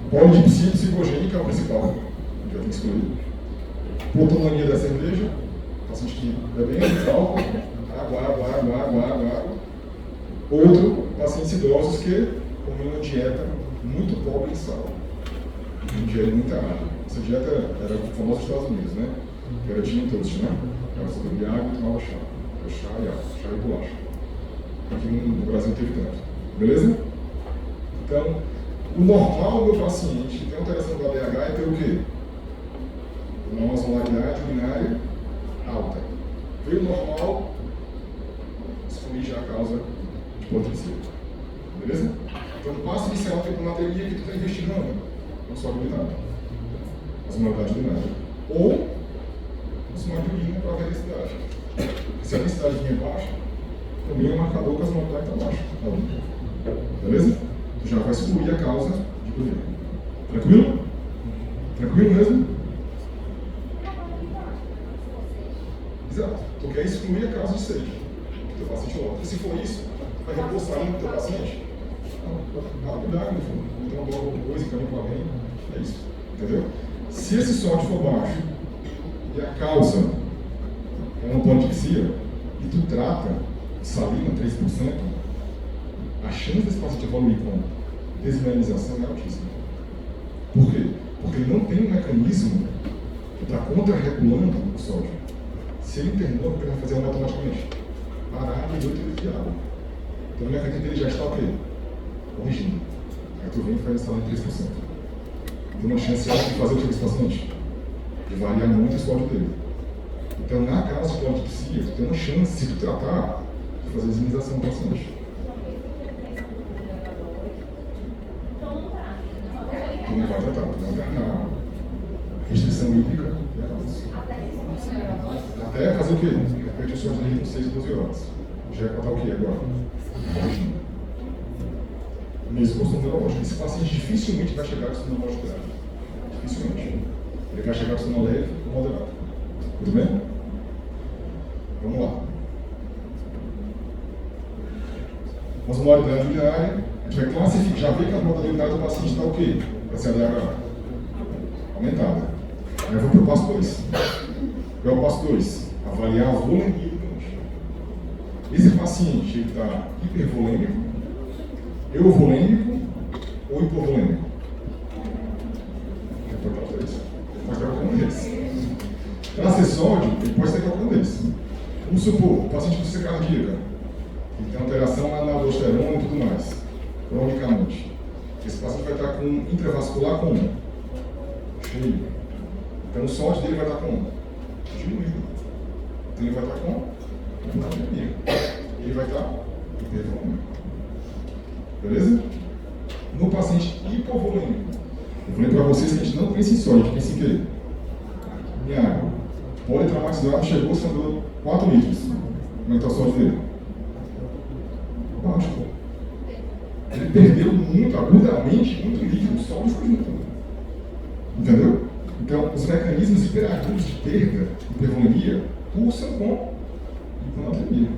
Polidipsia psicogênica é o principal. Já tem que excluir. Potomania da cerveja. Paciente que bebendo álcool. Água. Outro, pacientes idosos que comem uma dieta muito pobre em sal, ingere muita água. Essa dieta era famosa nos Estados Unidos, né? Que era gin toast, né? Ela só bebia água e tomava chá. Era chá e água, chá e bolacha. Aqui no Brasil não teve tanto. Beleza? Então, o normal do meu paciente que tem alteração do ADH é ter o quê? Uma osmolaridade urinária alta. Veio normal, excluir já a causa de hipotricia. Beleza? Então, no passo inicial tem hiponatremia que tu está investigando, não só urinária. Osmolaridade urinária. Ou osmolaridade de urina para a velocidade. Se a velocidade vinha baixa, também é um marcador que a osmolaridade está baixa. Beleza? Tu já vai excluir a causa de urina. Tranquilo? Tranquilo mesmo? Exato. Tu quer excluir a causa de sede que teu paciente coloca. E se for isso, vai repor saindo do teu paciente? Não, cuidado, meu filho. Então, logo depois, encaminha para alguém. É isso. Entendeu? Se esse sódio for baixo e a causa é uma polipsia e tu trata salina 3%, a chance desse paciente evoluir com desmineralização é altíssima. Por quê? Porque ele não tem um mecanismo que está contra-regulando o sódio. Se ele internou, o que ele vai fazer automaticamente? Parar de 8 litros de água. Então o mecanismo dele já está o quê? Corrigindo. Aí tu vem e faz essa lá em 3%. Tem uma chance alta de fazer o que esse paciente? De variar muito o sódio dele. Então na causa de polipsia, tu tem uma chance, se tu tratar, de fazer desmineralização do paciente. Tu não vai tratar, tu vai internar. Restrição hídrica e a causa. Até fazer o quê? Repetir o sódio dele com 6 ou 12 horas. Já é para estar o quê agora? Corrigindo. Mesmo com sono neurológico. Esse paciente dificilmente vai chegar com sono neurológico grave. Dificilmente. Ele vai chegar com sono leve ou moderado. Tudo bem? Vamos lá. Osmolaridade urinária. A gente vai classificar. Já vê que a osmolaridade do paciente está o quê? Para ser ADH aumentada. Aí eu vou para o passo 2. Qual é o passo 2? Avaliar a volemia do doente. Esse paciente está hipervolêmico, euvolêmico ou hipovolêmico? Pode ter qualquer um desses. Para ser sódio, ele pode ter qualquer um desses. Vamos supor, o paciente com insuficiência cardíaca, que tem alteração na aldosterona e tudo mais, cronicamente. Esse paciente vai estar com intravascular como? Cheio. Então o sódio dele vai estar como? Diminuído. Então ele vai estar com hiponatremia. Ele vai estar hipervolêmico. Beleza? No paciente hipovolêmico, eu falei para vocês que a gente não pensa em sódio, a gente pensa em quê? Em água. Politraumatizado chegou, sendo 4 litros. Como é que está o sódio dele? Baixo. Ele perdeu muito, agudamente, muito líquido, o sódio foi junto. Entendeu? Então, os mecanismos hiperagudos de perda, hipervolemia, pulsam com hiponatremia.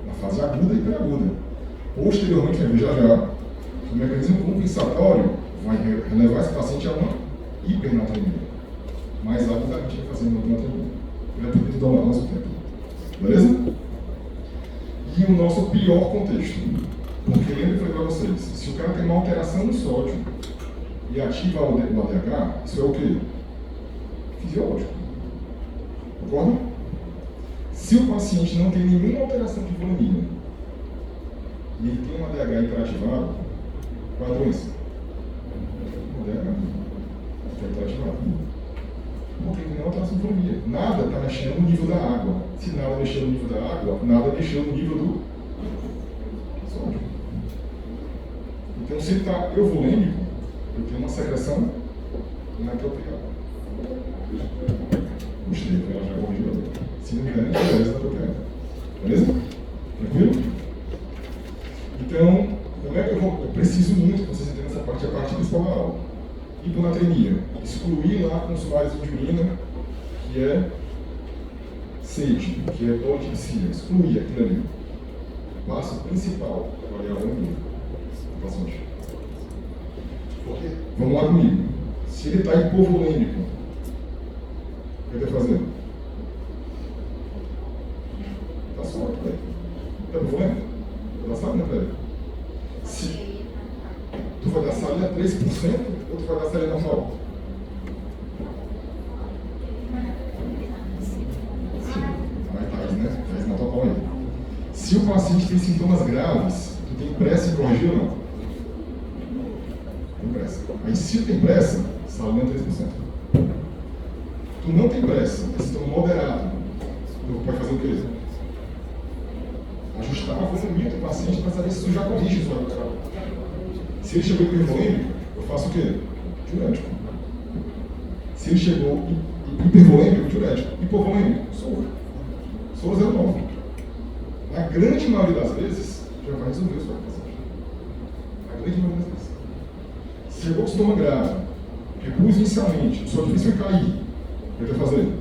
Na fase aguda e hiperaguda. Posteriormente, vai ver já, o mecanismo compensatório vai levar esse paciente a uma hipernatremia. Mais agudamente vai fazer uma hiponatremia. Ele vai poder dar o nosso tempo. Beleza? E o nosso pior contexto. Porque lembra que eu falei para vocês, se o cara tem uma alteração no sódio e ativa o ADH, isso é o quê? Fisiológico. Concorda? Se o paciente não tem nenhuma alteração de volemia e ele tem um ADH hiperativado, qual é a doença? O ADH está hiperativado. Não tem nenhuma alteração de volemia. Nada está mexendo no nível da água. Se nada mexeu no nível da água, nada mexeu no nível do sódio. Então, se ele está euvolêmico, ele tem uma secreção inapropriada. Gostei, ela já corrigiu. Se não me engano, é inapropriada. Beleza? Tranquilo? Então, como é que eu preciso muito que vocês entendam essa parte, a parte principal da aula. Hiponatremia. Excluir lá com os vasos de urina, que é sede, que é polipsia. Excluir aquilo ali. Passo principal, avaliar a volemia. Paciente. Vamos lá comigo. Se ele está hipovolêmico, o que ele está fazendo? Está sólido, velho. Está hipovolêmico? Vai dar salina para ele. Se tu vai dar salina 3% ou tu vai dar série normal? Vai, Thais, né? Thais matou a pau aí. Se o paciente tem sintomas graves, tu tem pressa em corrigir ou não? Tem pressa. Aí se tu tem pressa, saúde é 3%. Tu não tem pressa, é sintoma moderado. Tu vai fazer o quê? Ajustar a volume do paciente para saber se tu já corrige isso agora. Se ele chegou hipervolêmico, eu faço o quê? Diurético. Se ele chegou hipervolêmico, diurético. Hipovolêmico, soro. Soro 0,9. Na grande maioria das vezes, já vai resolver isso paciente. Na grande maioria das vezes. Se chegou com sintoma grave, repus inicialmente, só difícil vai cair. O que eu fazer? 3%.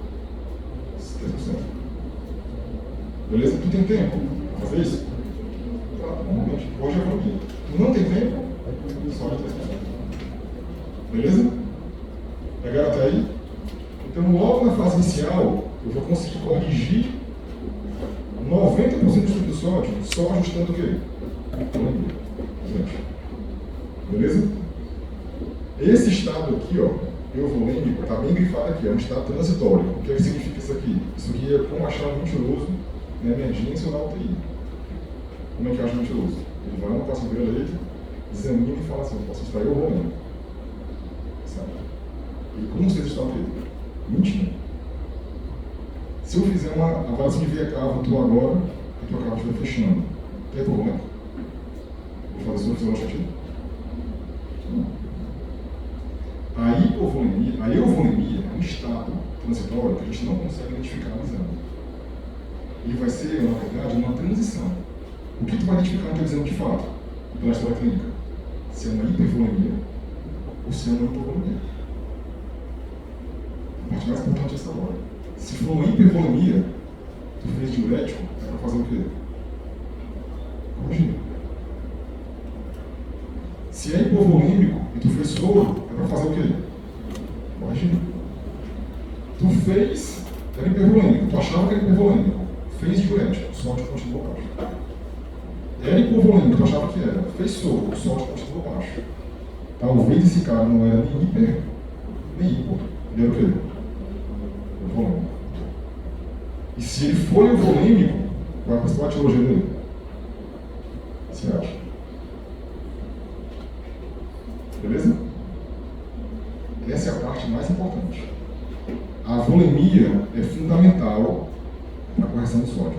Beleza? Tu tem tempo para fazer isso? Claro, normalmente. Hoje é economia. Tu não tem tempo? Só de 3%. Beleza? Pegaram até aí? Então, logo na fase inicial, eu vou conseguir corrigir 90% do estudo do sódio só ajustando o quê? Beleza? Esse estado aqui, ó, euvolêmico, está bem grifado aqui, é um estado transitório. O que significa isso aqui? Isso aqui é como achar um mentiroso na emergência ou na UTI. Como é que acha um mentiroso? Ele vai no paciente de leite, examina e fala assim: o paciente está euvolêmico. Sabe? E como vocês estão aqui? Mentindo. Se eu fizer uma avaliação de via cava tua agora, e tua cava estiver fechando, tem problema? Vou fazer isso no sentido. A euvolemia é um estado transitório que a gente não consegue identificar no exame. Ele vai ser, na verdade, uma transição. O que tu vai identificar no teu exame de fato, pela história clínica? Se é uma hipervolemia ou se é uma hipovolemia. A parte mais importante é essa hora. Se for uma hipervolemia, tu fez diurético, é para fazer o quê? Corrigir. Se é hipovolêmico e tu fez soro, é para fazer o quê? Corrigir. Tu fez, era hipervolêmico, tu achava que era hipervolêmico, fez diurético, o sódio continuou baixo. Era hipovolêmico, tu achava que era, fez soro, o sódio continuou baixo. Talvez esse cara não era nem hiper, nem hipo. Ele era o quê? Euvolêmico. E se ele for euvolêmico, qual é a principal etiologia dele? Você acha? Beleza? Essa é a parte mais importante. A volemia é fundamental para a correção do sódio.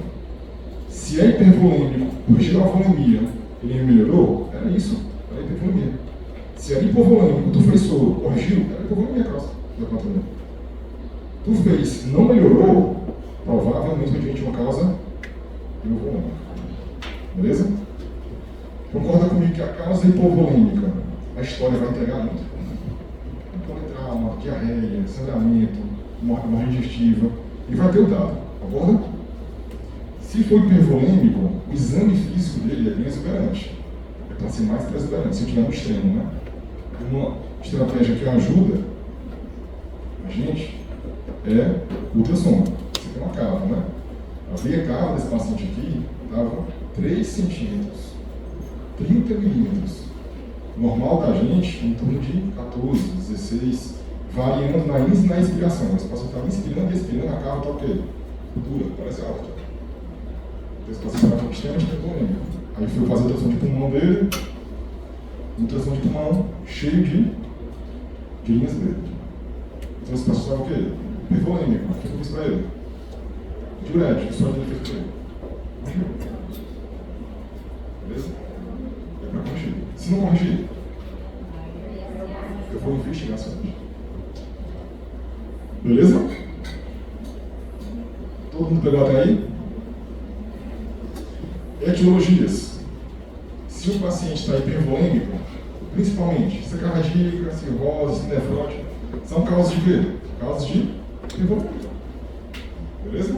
Se é hipervolêmico, corrigiu a volemia, ele melhorou, era isso, era hipervolemia. Se é hipovolêmico, tu fez soro, corrigiu, era hipovolemia a causa da contamina. Tu fez, não melhorou, provavelmente a gente tinha uma causa hipovolêmica. Beleza? Concorda comigo que a causa hipovolêmica, a história vai entregar muito? Politrauma, diarreia, sangramento, morte digestiva, e vai ter o dado, concorda? Se for hipervolêmico, o exame físico dele é bem exuberante. É para ser mais exuberante, se eu tiver no extremo, né? Uma estratégia que ajuda a gente é o ultrassom. Você tem uma cava, né? A veia cava desse paciente aqui estava 3 centímetros, 30 milímetros. Normal da gente, em torno de 14, 16, variando na ins e na expiração. Esse paciente está inspirando e expirando, a cava está o quê? Dura, parece alta. Esse paciente está extremamente hipervolêmico. Aí fui fazer a ultrassom de pulmão dele, ultrassom de pulmão cheio de linhas verdes. Então esse paciente estava o quê? Hipervolêmico. O que eu fiz para ele? Diurético, só de ele. Beleza? É para corrigir. Se não corrigir, eu vou investigar essa gente. Beleza? Todo mundo pegou até aí? Etiologias. Se o paciente está hipervolêmico, principalmente cardíaca, cirrose, nefrótica, são causas de quê? Causas de hipervolemia. Beleza?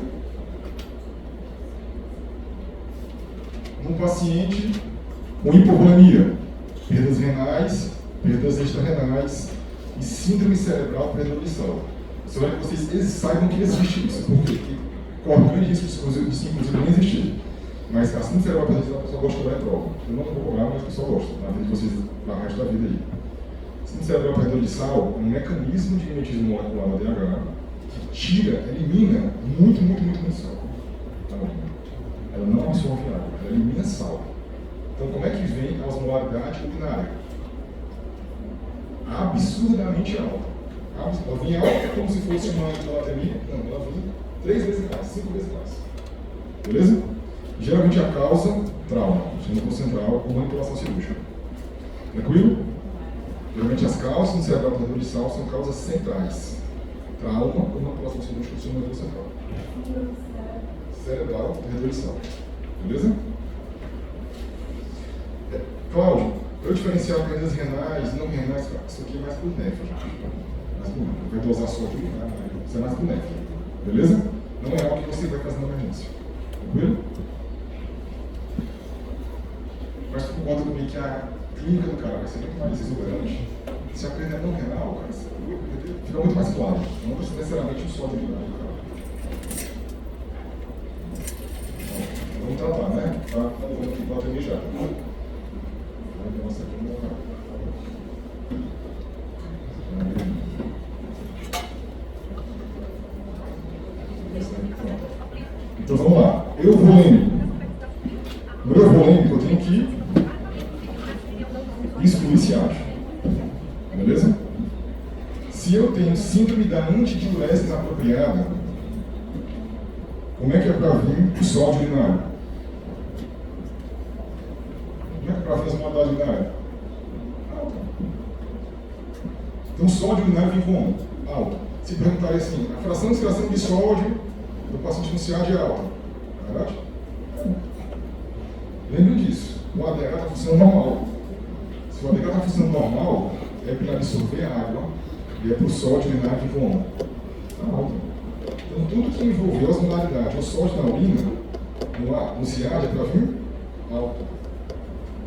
Um paciente com hipovolemia, perdas renais, perdas extrarenais e síndrome cerebral pré-adolescente. Só que vocês saibam que existe isso, porque corre um grande risco disso inclusive nem existir. Mas a síndrome cerebral pré-adolescente a pessoa gosta de dar prova. Eu não vou cobrar, mas a pessoa gosta, na vida de vocês, para o resto da vida aí. Síndrome cerebral perdedor de sal é um mecanismo de mimetismo molecular da DH que elimina muito sal. Tá? Ela não absorve água, ela elimina sal. Então, como é que vem a osmolaridade urinária? Absurdamente alta. Ela vem alta como se fosse uma hiponatremia. Não, ela vem 3 vezes mais, 5 vezes mais. Beleza? Geralmente a causa, trauma, síndrome central ou manipulação cirúrgica. Tranquilo? Geralmente as causas no cerebral perdedor de sal são causas centrais. Trauma ou manipulação cirúrgica do sistema nervoso central. Cerebral perdedor de sal. Beleza? Cláudio, eu diferenciar perdas renais, não renais, isso aqui é mais por nefra, gente. Mais por nefra. Vai dosar sódio renal, isso é mais por nefra. Beleza? Não é algo que você vai fazer na emergência. Tranquilo? Mas tu conta comigo que a clínica do cara vai ser muito mais exuberante. Se a perda é não renal, cara, fica muito mais claro. Não precisa necessariamente um sódio renal do cara. Vamos tratar, né? Tá levando aqui para atender já. Nossa, aqui não dá. Então vamos lá. Euvolêmico. No euvolêmico eu tenho que excluir ciático. Beleza? Se eu tenho síndrome da antidiurese inapropriada, como é que é para vir o sódio urinário? Como é que é para vir a osmolaridade urinária? Alta. Então o sódio urinário vem como? Alta. Se perguntarem assim, a fração de excreção de sódio do paciente no CIAD é alta. Não é verdade? Lembre disso. O ADH está funcionando normal. Se o ADH está funcionando normal, é para absorver a água e é para o sódio urinário que como? Está alta. Então tudo que envolver a osmolaridade ou sódio na urina, no CIAD, é para vir alta.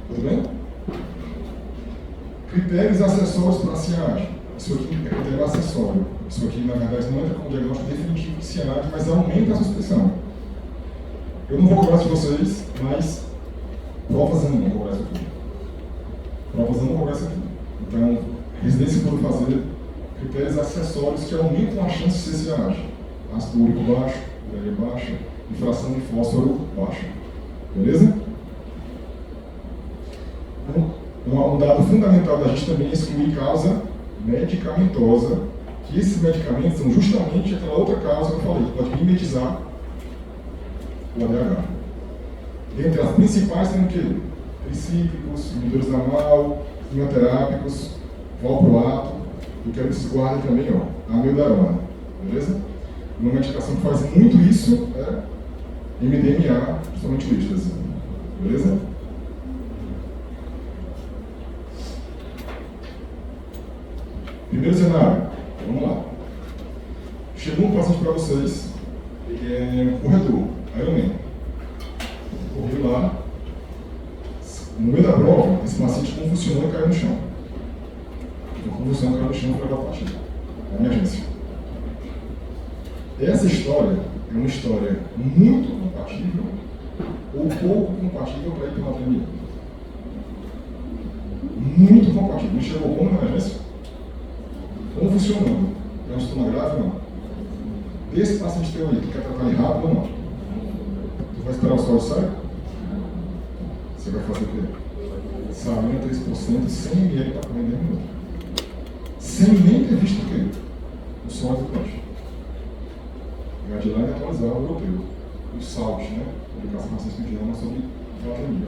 Tudo bem? Critérios acessórios para a CIAD. Isso aqui é critério acessório. Isso aqui, na verdade, não entra como diagnóstico definitivo de CIAD, mas aumenta a suspeição. Eu não vou cobrar de vocês, mas provas eu não vou cobrar isso aqui. Provas eu não vou cobrar isso aqui. Então, residência pode fazer critérios acessórios que aumentam a chance de ser CIAD. Ácido úrico baixo, ureia baixa, infração de fósforo baixa. Beleza? Um dado fundamental da gente também é excluir causa medicamentosa, que esses medicamentos são justamente aquela outra causa que eu falei, que pode mimetizar o ADH. Entre as principais tem o quê? Tricíclicos, inibidores da MAO, quimioterápicos, valproato, eu quero que vocês guardem também, ó, amiodarona. Beleza? Uma medicação que faz muito isso é MDMA, principalmente o êxtase. Beleza? Primeiro cenário, vamos lá. Chegou um paciente para vocês, ele é corredor, Ironman. Correu lá, no meio da prova, esse paciente convulsionou e caiu no chão. Então, convulsionou e caiu no chão para a partida. É emergência. Essa história é uma história muito compatível ou pouco compatível para a hiponatremia. Muito compatível. Ele chegou como na emergência? Como funcionando? É um sintoma grave ou não? Desse paciente teu aí, tu quer tratar ele rápido ou não? Tu vai esperar o sódio sair? Você vai fazer o quê? Salina 3%, 100 ml para correr 10 minutos. Sem nem ter visto o quê? O sódio do peixe. Guideline atualizado europeu. O SALT, né? Publicação Ciência Mediana sobre hiponatremia.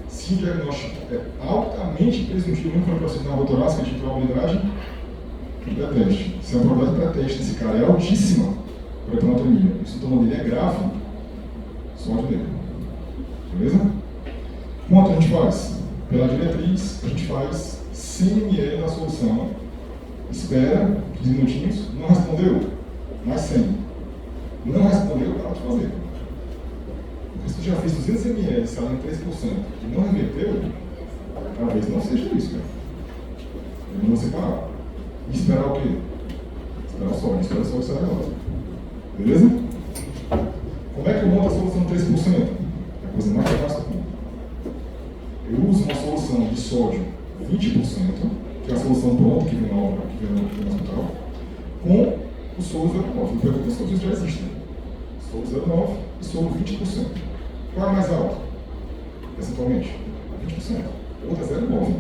Se o diagnóstico é altamente presuntivo no processo na torácica de probabilidade pré-teste. Se a probabilidade pré-teste desse cara é altíssima para a hiponatremia, o sintoma dele é grave, sódio dele. Beleza? Quanto a gente faz? Pela diretriz, a gente faz 100 ml na solução, espera 15 minutinhos, não respondeu, mais 100. Não respondeu, dá de fazer. Porque se tu já fez 200 ml, salina 3% e não reverteu, talvez não seja isso, cara. É você parar. E esperar o quê? Esperar o sódio, esperar o sódio sair agora. Beleza? Como é que eu monto a solução de 3%? É a coisa mais fácil do mundo. Eu uso uma solução de sódio 20%, que é a solução pronta, que vem nova, que vem no hospital, com o soro 09. Eu pergunto se todos já existem. Soro 09 e soro 20%. Qual é mais alto? Percentualmente? 20%. A outra é 0,9.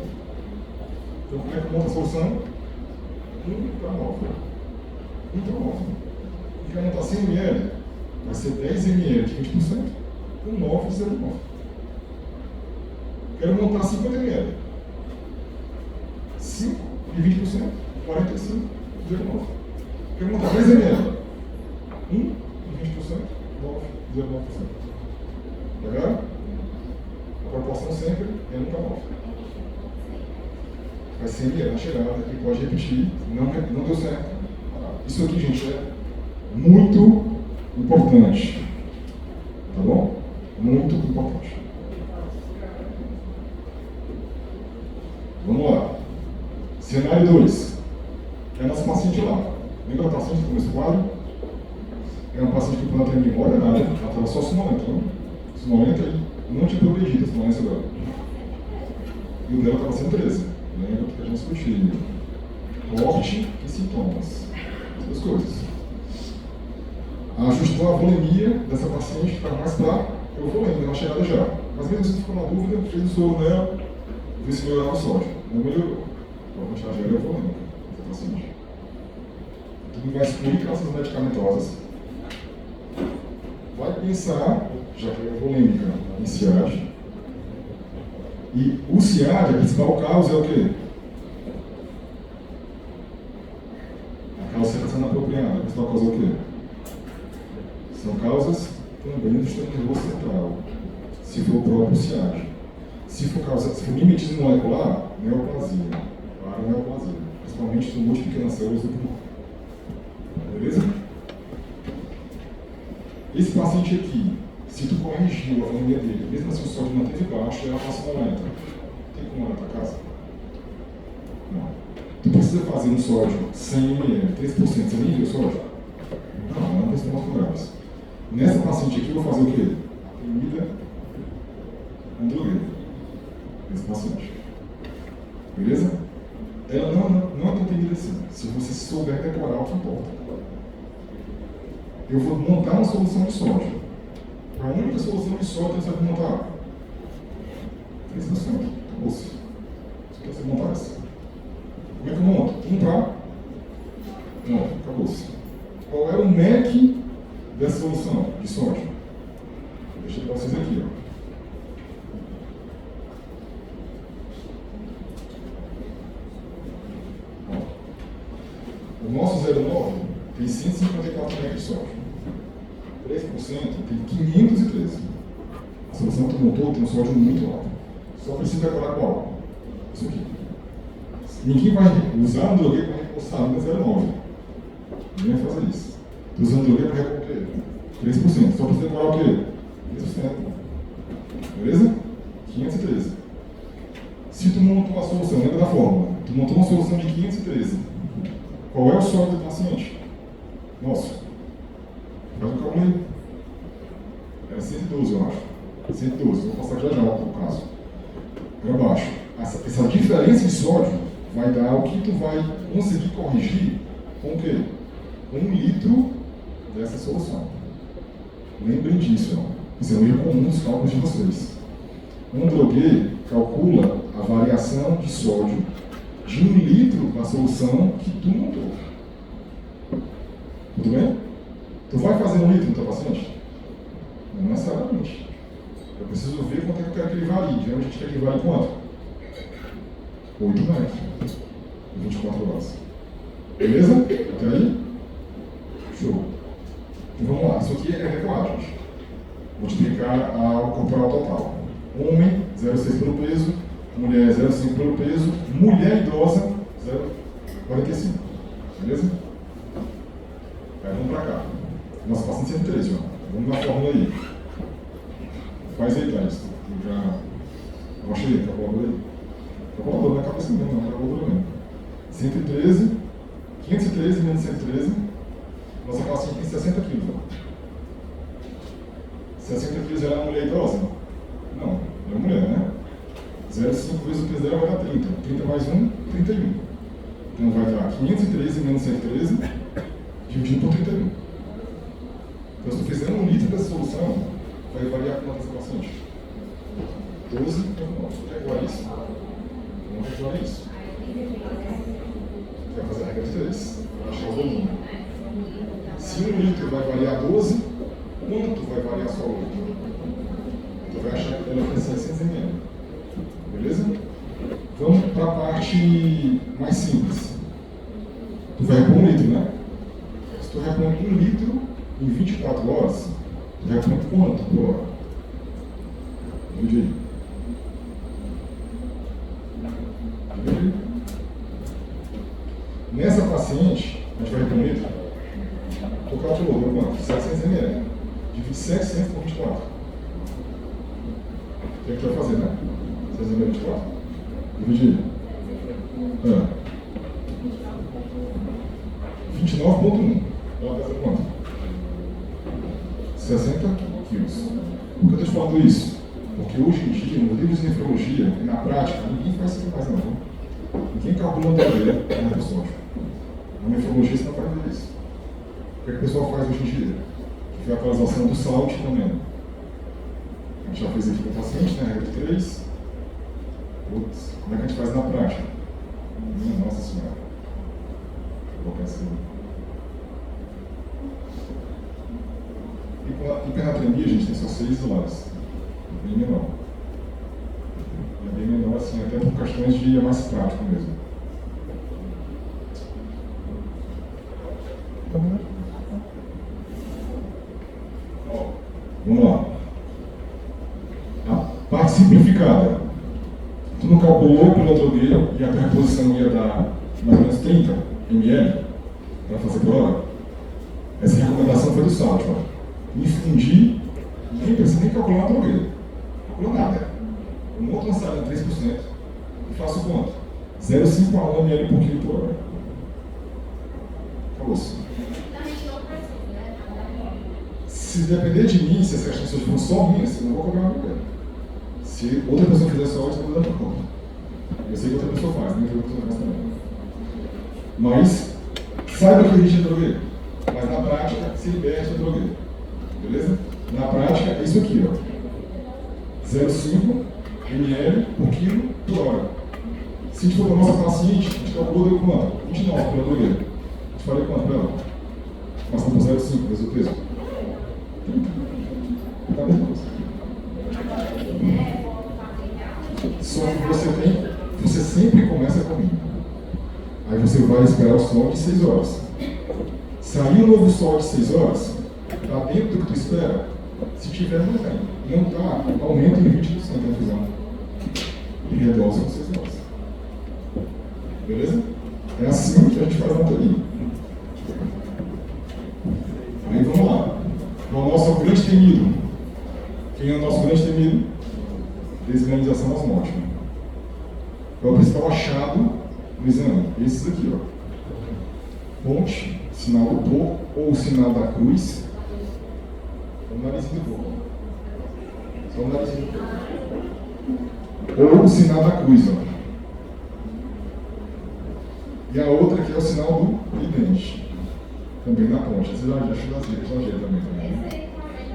Então, como é que monta a solução? 1 para 9. 1 para 9. E quer montar 100 ml? Vai ser 10 ml de 20%, com 9 de 0,9. Quero montar 50 ml. 5 de 20%, 45 de 0,9. Quero montar 10 ml. 1 de 20%, 9 de 0,9%. Pegaram? A proporção sempre é 1 para 9. Vai ser ml na chegada e pode repetir. Não deu certo. Isso aqui, gente, é muito importante. Tá bom? Muito importante. Vamos lá. Cenário 2. É a nossa paciente lá. Lembra da paciente com esse quadro? É uma paciente que não tem memória, nada. Ela estava só sonolenta. Sonolenta e não tinha progredido a sonolência dela. E o dela estava 113. Lembra que a gente discutiu. Corte e sintomas. As duas coisas. Ajustou a volemia dessa paciente que estava mais para eu volêmica na chegada já. Mas mesmo assim ficou na dúvida, fez o soro nela, viu se melhorava o sódio. Não melhorou. Então a quantidade era volêmica dessa paciente. Tudo vai excluir classes medicamentosas. Vai pensar, já que é volêmica, em CIAD. E o CIAD, a principal causa é o quê? A calcificação inapropriada. A principal causa é o quê? São causas também do sistema nervoso central, se for o próprio CIAD. Se for mimetismo molecular, neoplasia, paraneoplasia, principalmente tumor de pequenas células do pulmão. Beleza? Esse paciente aqui, se tu corrigiu a volemia dele, mesmo assim o sódio manteve baixo, ela passa sonolenta. Tem como ela para casa? Não. Tu precisa fazer um sódio 100 ml, 3%, você nem viu o sódio? Não tem sintomas graves. Nessa paciente aqui, eu vou fazer o quê? Comida androgueira. Nesse paciente. Beleza? Ela não é tão temida assim. Se você souber decorar o que importa. Eu vou montar uma solução de sódio. A única solução de sódio você vai montar 3%. Acabou-se. Se você montar essa. Como é que eu monto? 1 para 9. Acabou-se. Qual é o MEC dessa solução de sódio? Deixa eu para vocês aqui. O nosso 0,9 tem 154 mg de sódio. 3% tem 513. A solução que tu montou tem um sódio muito alto. Só precisa decorar qual? Isso aqui. Ninguém vai usar um drogueiro para reforçar ainda 0,9. Ninguém vai fazer isso. Estou usando drogueiro para repor o quê? 3%. Só precisa decorar o quê? 3%. Beleza? 513. Se tu montou uma solução, lembra da fórmula? Tu montou uma solução de 513. Qual é o sódio do paciente? Nossa. Faz um cálculo aí. Era 112, eu acho. 112. Vou passar já o caso. Para baixo. Essa diferença de sódio vai dar o que tu vai conseguir corrigir com o quê? 1 litro dessa solução. Lembrem disso, ó. Isso é um erro comum nos cálculos de vocês. Um drogueiro calcula a variação de sódio de 1 litro da solução que tu montou. Tudo bem? Tu vai fazer 1 litro no teu paciente? Não necessariamente. Eu preciso ver quanto é que eu quero que ele varie. Geralmente a gente quer que ele varie quanto? 8 metros. 24 horas. Beleza? Até aí? Show. Então vamos lá. Isso aqui é regular, gente. Multiplicar ao corporal total. Homem, 0,6 pelo peso. Mulher, 0,5 pelo peso. Mulher idosa, 0,45. Beleza? Aí vamos pra cá. Nossa, paciente 113, ó. Vamos na fórmula aí. Faz aí, Thais. Eu achei, calculadora aí. Calculadora, não é cabeça mesmo, não, calculadora mesmo. 113, 513 menos 113. Nossa paciente tem 60 quilos. Ó. 60 quilos ela é uma mulher idosa? Não, é mulher, né? 0,5 vezes o peso dela vai dar 30. 30 mais 1, 31. Então vai dar 513 menos 113, dividido por 31. Então, se eu fizer 1 litro dessa solução, vai variar quantas pacientes? 12, então não. Quer igual isso? Não é igual isso. Vai fazer a regra de 3. Vai achar o volume. Se 1 litro vai variar 12, quanto vai variar só o litro? Tu vai achar que ela tem 600 ml. Beleza? Vamos para a parte mais simples. Tu vai repor 1 litro, né? Se tu repõe 1 litro em 24 horas, tu repõe quanto por hora? Divide aí. Divide aí. Nessa paciente, a gente vai repor 1 litro. Tu calculou, deu quanto? 700 ml. Divide 700 por 24. O que é que tu vai fazer, né? 600 ml 24. Divide. 29,1. Ela pesa quanto? 60 quilos. Por que eu estou te falando isso? Porque hoje em dia, nos livros de nefrologia e na prática, ninguém faz isso que faz não. Ninguém calcula o DV na sódio. Na nefrologia você não vai ver isso. O que o pessoal faz hoje em dia? Que foi a atualização do SALT também. A gente já fez aqui com o paciente, né? Regra 3. Putz, como é que a gente faz na prática? Minha nossa senhora. Vou colocar assim. E com a hipernatremia, a gente tem só 6 isolados. Bem menor. É bem menor, assim, até por questões de mais prático mesmo. Vamos lá. A parte simplificada. Tu não calculou pelo drogueiro e a tua reposição ia dar mais ou menos 30 ml para fazer por hora? Essa recomendação foi do SALT. Infundir, nem precisa nem calcular na drogueira. Calculou nada. Eu monto uma sala de 3% e faço quanto? 0,5 a 1 ml por quilo por hora. Acabou-se. Se depender de mim, se essa questão for só minha, eu não vou cobrar uma drogueira. Se outra pessoa fizer só isso, eu vou dar para conta. Eu sei que outra pessoa faz, nem que outra pessoa faz também. Mas, saiba que existe a drogueira. Mas na prática, se liberte a drogueira. Beleza? Na prática, é isso aqui, ó. 0,5 ml por quilo por hora. Se a gente for para a nossa paciente, a gente calculou deu quanto? 29 pela drogueira. A gente faria quanto para ela? Passando por 0,5 vezes o peso. Tá bem? Só que você sempre começa comigo. Aí você vai esperar o sol de 6 horas. Sair o novo sol de 6 horas, está dentro do que tu espera. Se tiver, não vem. Não está, aumenta em 20% a infusão. E reduz com 6 horas. Beleza? É assim que a gente faz a montaria. Aí vamos lá. O nosso grande temido. Quem é o nosso grande temido? Desmineralização osmótica. Qual é o principal achado no exame? Esses aqui, ó. Ponte, sinal do porco ou o sinal da cruz. O narizinho do porco. Só o narizinho do porco. Ou o sinal da cruz, ó. E a outra aqui é o sinal do vidente. Também na ponte. Esse já acho exagero também.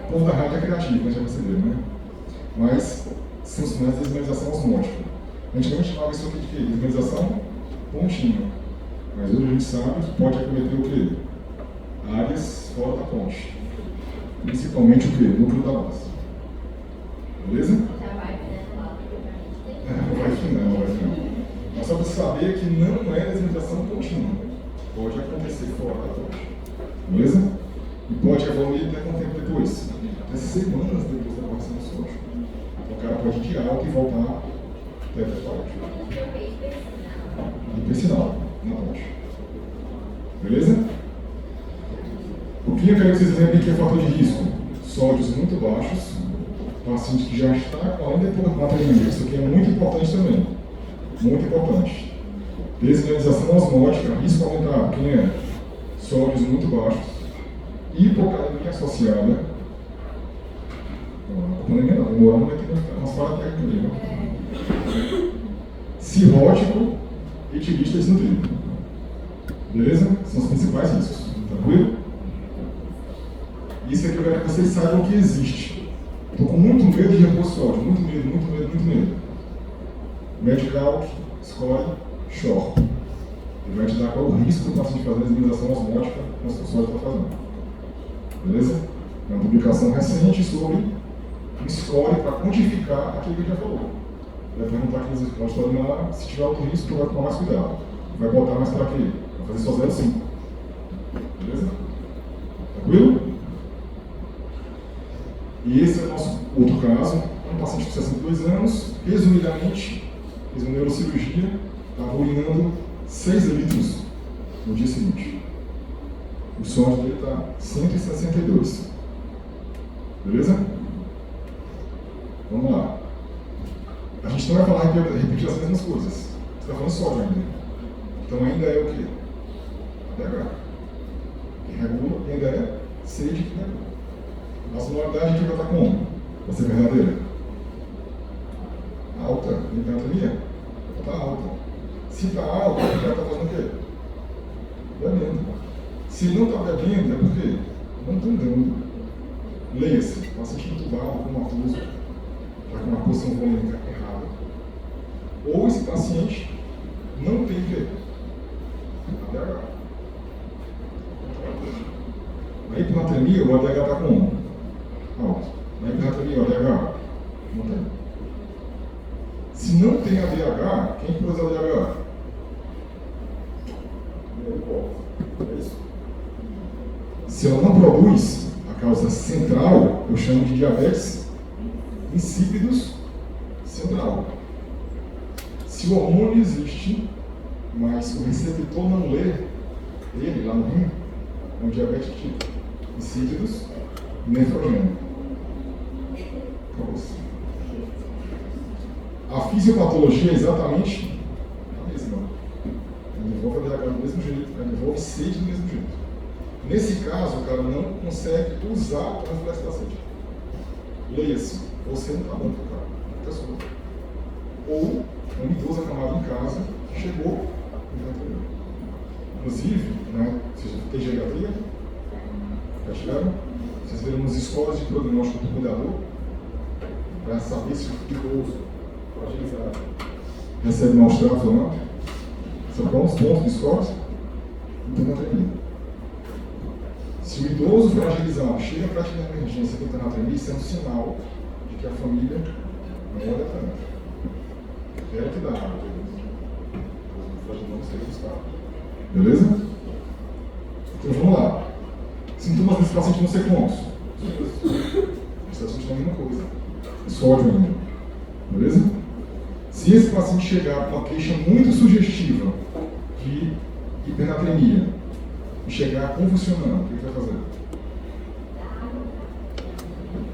O povo da rádio é criativo, né? Já perceberam, né? Mas são os sinais de desmineralização osmótica. Antigamente chamava isso aqui de quê? Desmineralização pontinha. Mas hoje a gente sabe que pode acometer o quê? Áreas fora da ponte. Principalmente o quê? Núcleo da base. Beleza? Vai final. Mas só para saber que não é desmineralização contínua. Pode acontecer fora da ponte. Beleza? E pode evoluir até quanto tempo depois? Até semanas depois da formação do sódio. Então o cara pode ir de alta e voltar até a ponte. Hipersinal, na ponte. Beleza? O que eu quero que vocês lembrem que é fator de risco? Sódios muito baixos, paciente que já está com ainda pouco material. Isso aqui é muito importante também. Muito importante. Desmineralização osmótica, risco aumentado. Quem é? Sódios muito baixos. Hipocalemia associada. Não é minha, não. O Mourão vai ter umas paradas técnicas ali, né? cirrótico, etilista e desnutrido. Beleza? São os principais riscos. Tranquilo? Isso aqui eu quero que vocês saibam que existe. Estou com muito medo de repor sódio. Muito medo, muito medo, muito medo. Medical escolhe SHORE. Ele vai te dar qual o risco do paciente fazer a imunização osmótica com o sódio que está fazendo. Beleza? É uma publicação recente sobre um score para quantificar aquilo que ele já falou. Vai perguntar aqui nos auditórios lá, se tiver alto risco, vai tomar mais cuidado. Vai botar mais para quê? Vai fazer só 0,5. Beleza? Tranquilo? E esse é o nosso outro caso. Um paciente com 62 anos, resumidamente, fez uma neurocirurgia, estava urinando 6 litros no dia seguinte. O sódio dele está 162. Beleza? Vamos lá. A gente não vai falar repetir as mesmas coisas. Você está falando sódio ainda. Então ainda é o quê? ADH. Que regula ainda é sede que regula. Nossa normalidade a gente vai estar como? Vai ser verdadeira? Alta. Hipernatremia? Está alta. Se está alta, ele vai estar fazendo o quê? Bebendo. Se não está bebendo, é por quê? Não está andando. Leia-se. Paciente entubado com uma abuso, está com uma posição volêmica errada. Ou esse paciente não tem o quê? ADH. Na hipernatremia, o ADH está como? Alto. Na hipernatremia, o ADH? Não tem. Se não tem ADH, quem produz ADH? É isso. Se ela não produz, a causa central, eu chamo de diabetes insípidos central. Se o hormônio existe, mas o receptor não lê ele lá no rim, é um diabetes tipo insípidos nefrogênico. A fisiopatologia é exatamente a mesma. Ela envolve a DH do mesmo jeito, ela envolve sede do mesmo jeito. Nesse caso, o cara não consegue usar o reflexo da sede. Leia-se, você não está dando para o cara, não está só. Ou um idoso acamado em casa chegou e não entendeu. Inclusive, né, vocês têm geriatria? Já tiveram? Vocês viram nos escolas de prognóstico do cuidador para saber se o idoso fragilizado recebe maus tratos ou não? São bons pontos de escolas? Hipernatremia. Se o idoso fragilizado chega para te dar emergência com hipernatremia, isso é um sinal de que a família não olha tanto. Ela que dá água, não sei buscar. Beleza? Então vamos lá. Sintomas desse paciente vão ser quantos? Você está sentindo a mesma coisa. Sódio ainda. Beleza? Se esse paciente chegar com uma queixa muito sugestiva de hipernatremia e chegar convulsionando, o que ele vai fazer?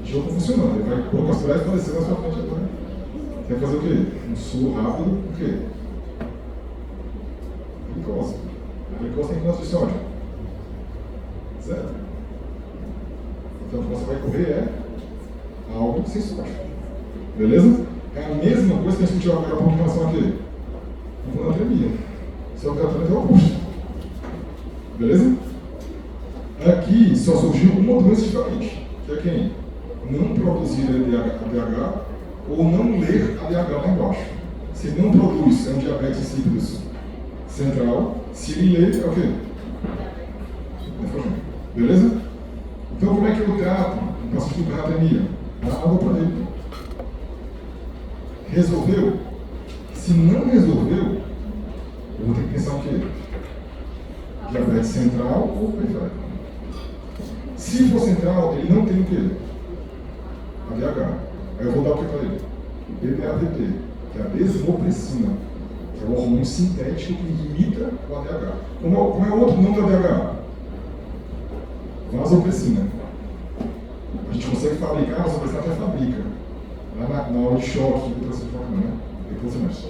Chegou convulsionando, ele vai colocar as praia e falecer na sua frente agora. Você vai fazer o quê? Um soro rápido, o quê? Glicose. A glicose tem quantos de sódio? 0. Então o que você vai correr é algo sem sódio. Beleza? É a mesma coisa que a gente discutiu agora há pouco em relação a quê? Hipernatremia. Só que o tratamento é o oposto. Beleza? Aqui só surgiu uma doença diferente, que é quem? Não produzir ADH ou não ler ADH lá embaixo. Se ele não produz, é um diabetes insípidos central. Se ele lê, é o quê? Beleza? Então como é que eu trato um paciente com hipernatremia? Dá água para ele. Resolveu? Se não resolveu, eu vou ter que pensar o quê? Diabetes central ou periférico? Se for central, ele não tem o quê? ADH. Aí eu vou dar o que para ele? BPADP, que é a desmopressina, que é o hormônio sintético que imita o ADH. Como é o outro nome do ADH? Vasopressina. A gente consegue fabricar, a vasopressina até fabrica. Lá na aula de choque, depois você mexe.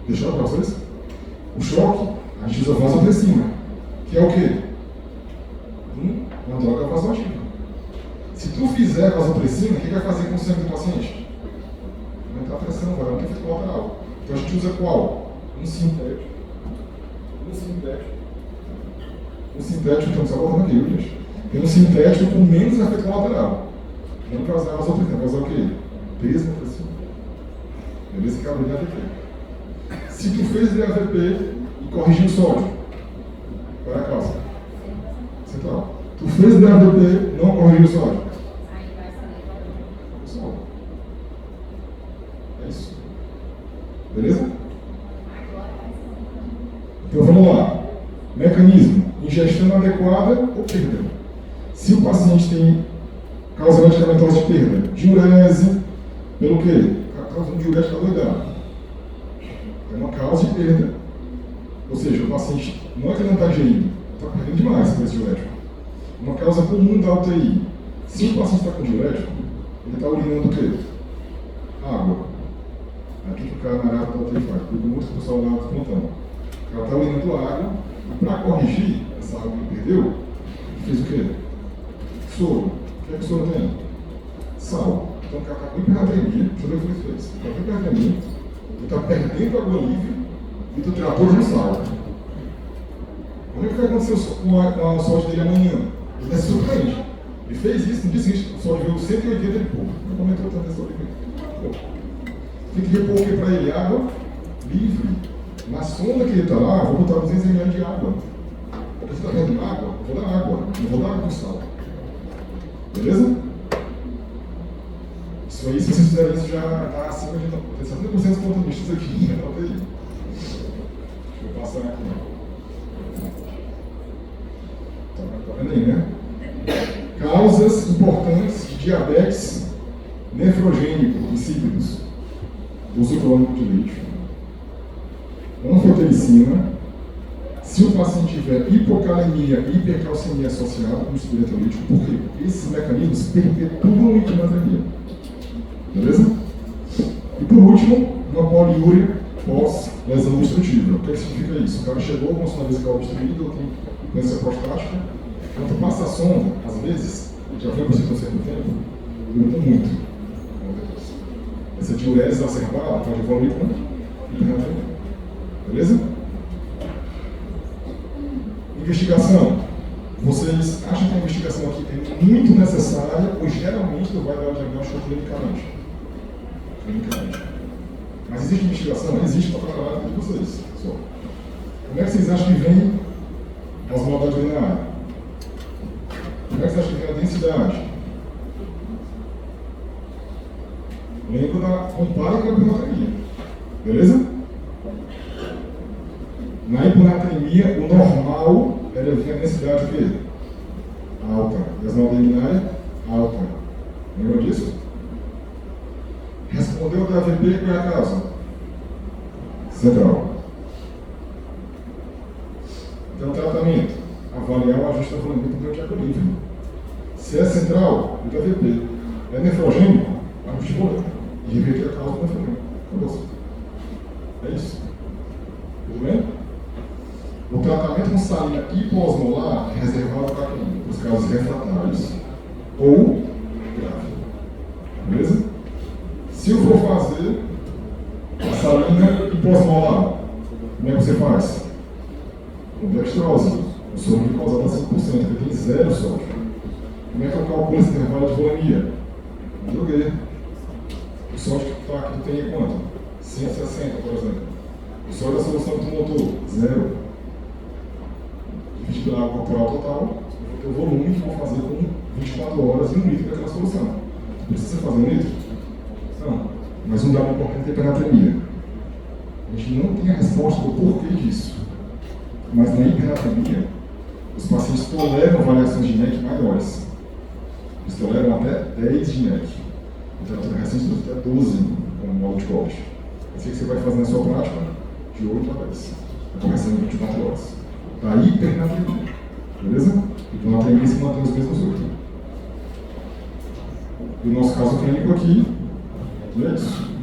Deixa eu para vocês? O choque, a gente usa vasopressina, que é o quê? Uma droga vasoativa. Se tu fizer vasopressina, o que vai fazer com o sangue do paciente? Aumentar a pressão, vai aumentar o efeito colateral. Então a gente usa qual? Um sintético. Um sintético, então, só voltando aqui, gente. Tem um sintético com menos efeito colateral. Não vai usar as outras, vai usar o quê? Peso na pressão. Beleza? Que é o DAVP. Se tu fez DAVP e corrigiu o sódio, qual é a causa? Central. Tu fez DAVP, não corrigiu o sódio. Pessoal. É isso. Beleza? Então vamos lá. Mecanismo: ingestão adequada ou perda. Se o paciente tem causa medicamentosa de perda, diurese, pelo quê? A causa de diurese está doidado. É uma causa de perda. Ou seja, o paciente não é que ele não está digerindo, está perdendo demais com esse diurético. Uma causa comum da UTI. Se o paciente está com diurético, ele está urinando o quê? Água. Aqui que o cara na área da UTI faz, porque muito pessoal lá do plantão. O cara está urinando água, e para corrigir essa água que ele perdeu, fez o quê? Soro. O que é que o soro tem? Sal. Então o cara está com hipernatremia, deixa eu ver o que ele fez. Ele está com hipernatremia, ele está perdendo água livre e tu tratou de sal. O que vai acontecer com a sorte dele amanhã? Ele é surpreendente. Ele fez isso, no dia seguinte, o sol veio 180 e pouco. Não comentou tanto essa hora. Tem que repor o que para ele? Água livre. Na sonda que ele está lá, eu vou botar 200 ml de água. Porque você está dando água, eu vou dar água. Não vou dar água com sal. Beleza? Isso aí, se vocês fizerem isso, já está acima de 70% dos conteudistas aqui. Anota aí. Deixa eu passar aqui. Tá vendo aí, né? Causas importantes de diabetes nefrogênico insípidos. Uso crônico de lítio. Anfotericina. Se o paciente tiver hipocalemia e hipercalcemia associada com estudo eletrolítico, por quê? Porque esses mecanismos perpetuam a hipernatremia. Beleza? E por último, uma poliúria pós-lesão obstrutiva. O que significa isso? O cara chegou com sua vesical obstruída, ou tem doença prostática. Quando passa a sonda, às vezes, já foi para o certo tempo, durante muito. Essa diurese exacerbada pode evoluir com hipernatremia. Beleza? Investigação. Vocês acham que a investigação aqui é muito necessária ou geralmente não vai dar o diagnóstico clinicamente? Mas existe investigação? Existe para trabalhar com vocês. Só. Como é que vocês acham que vem a osmolaridade urinária? Como é que vocês acham que vem a densidade? Lembra da compara com a hiponatremia. Beleza? Na hiponatremia, o normal era ver a densidade o quê? Alta. E a osmolaridade urinária? Alta. Lembra disso? Respondeu o DAVP, qual é a causa? Central. Então, tratamento. Avaliar o ajuste da volumétrica do diaco livre. Se é central, o DAVP. É nefrogênico, ajuste volumétrico. E reverter a causa do nefrogênico. Acabou. É isso. Tudo bem? O tratamento com salina hipoosmolar é reservado para quem? Para os casos refratários ou graves. Beleza? Se eu for fazer a salina hipoosmolar, como é que você faz? Com dextrose, o soro glicosado a 5%, porque tem zero sódio. Como é que eu calculo esse intervalo de volemia? Joguei. O sódio que tá aqui tem quanto? 160, por exemplo. O sódio da solução que tu montou? Zero. Dividido pela água corporal total, eu vou ter o volume que vou fazer com 24 horas e 1 litro daquela solução. Precisa fazer 1 litro? Não. Mas um dado importante é a hipernatremia. A gente não tem a resposta do porquê disso. Mas na hipernatremia, os pacientes toleram variações de NEC maiores. Eles toleram até 10 de NEC. Então, a recente até 12 como modo de corte. É isso que você vai fazer na sua prática de 8 a 10. A correção em 24 horas. Da hipernatremia. Beleza? E na atremia se mantém os mesmos 8. E o nosso caso clínico aqui é isso.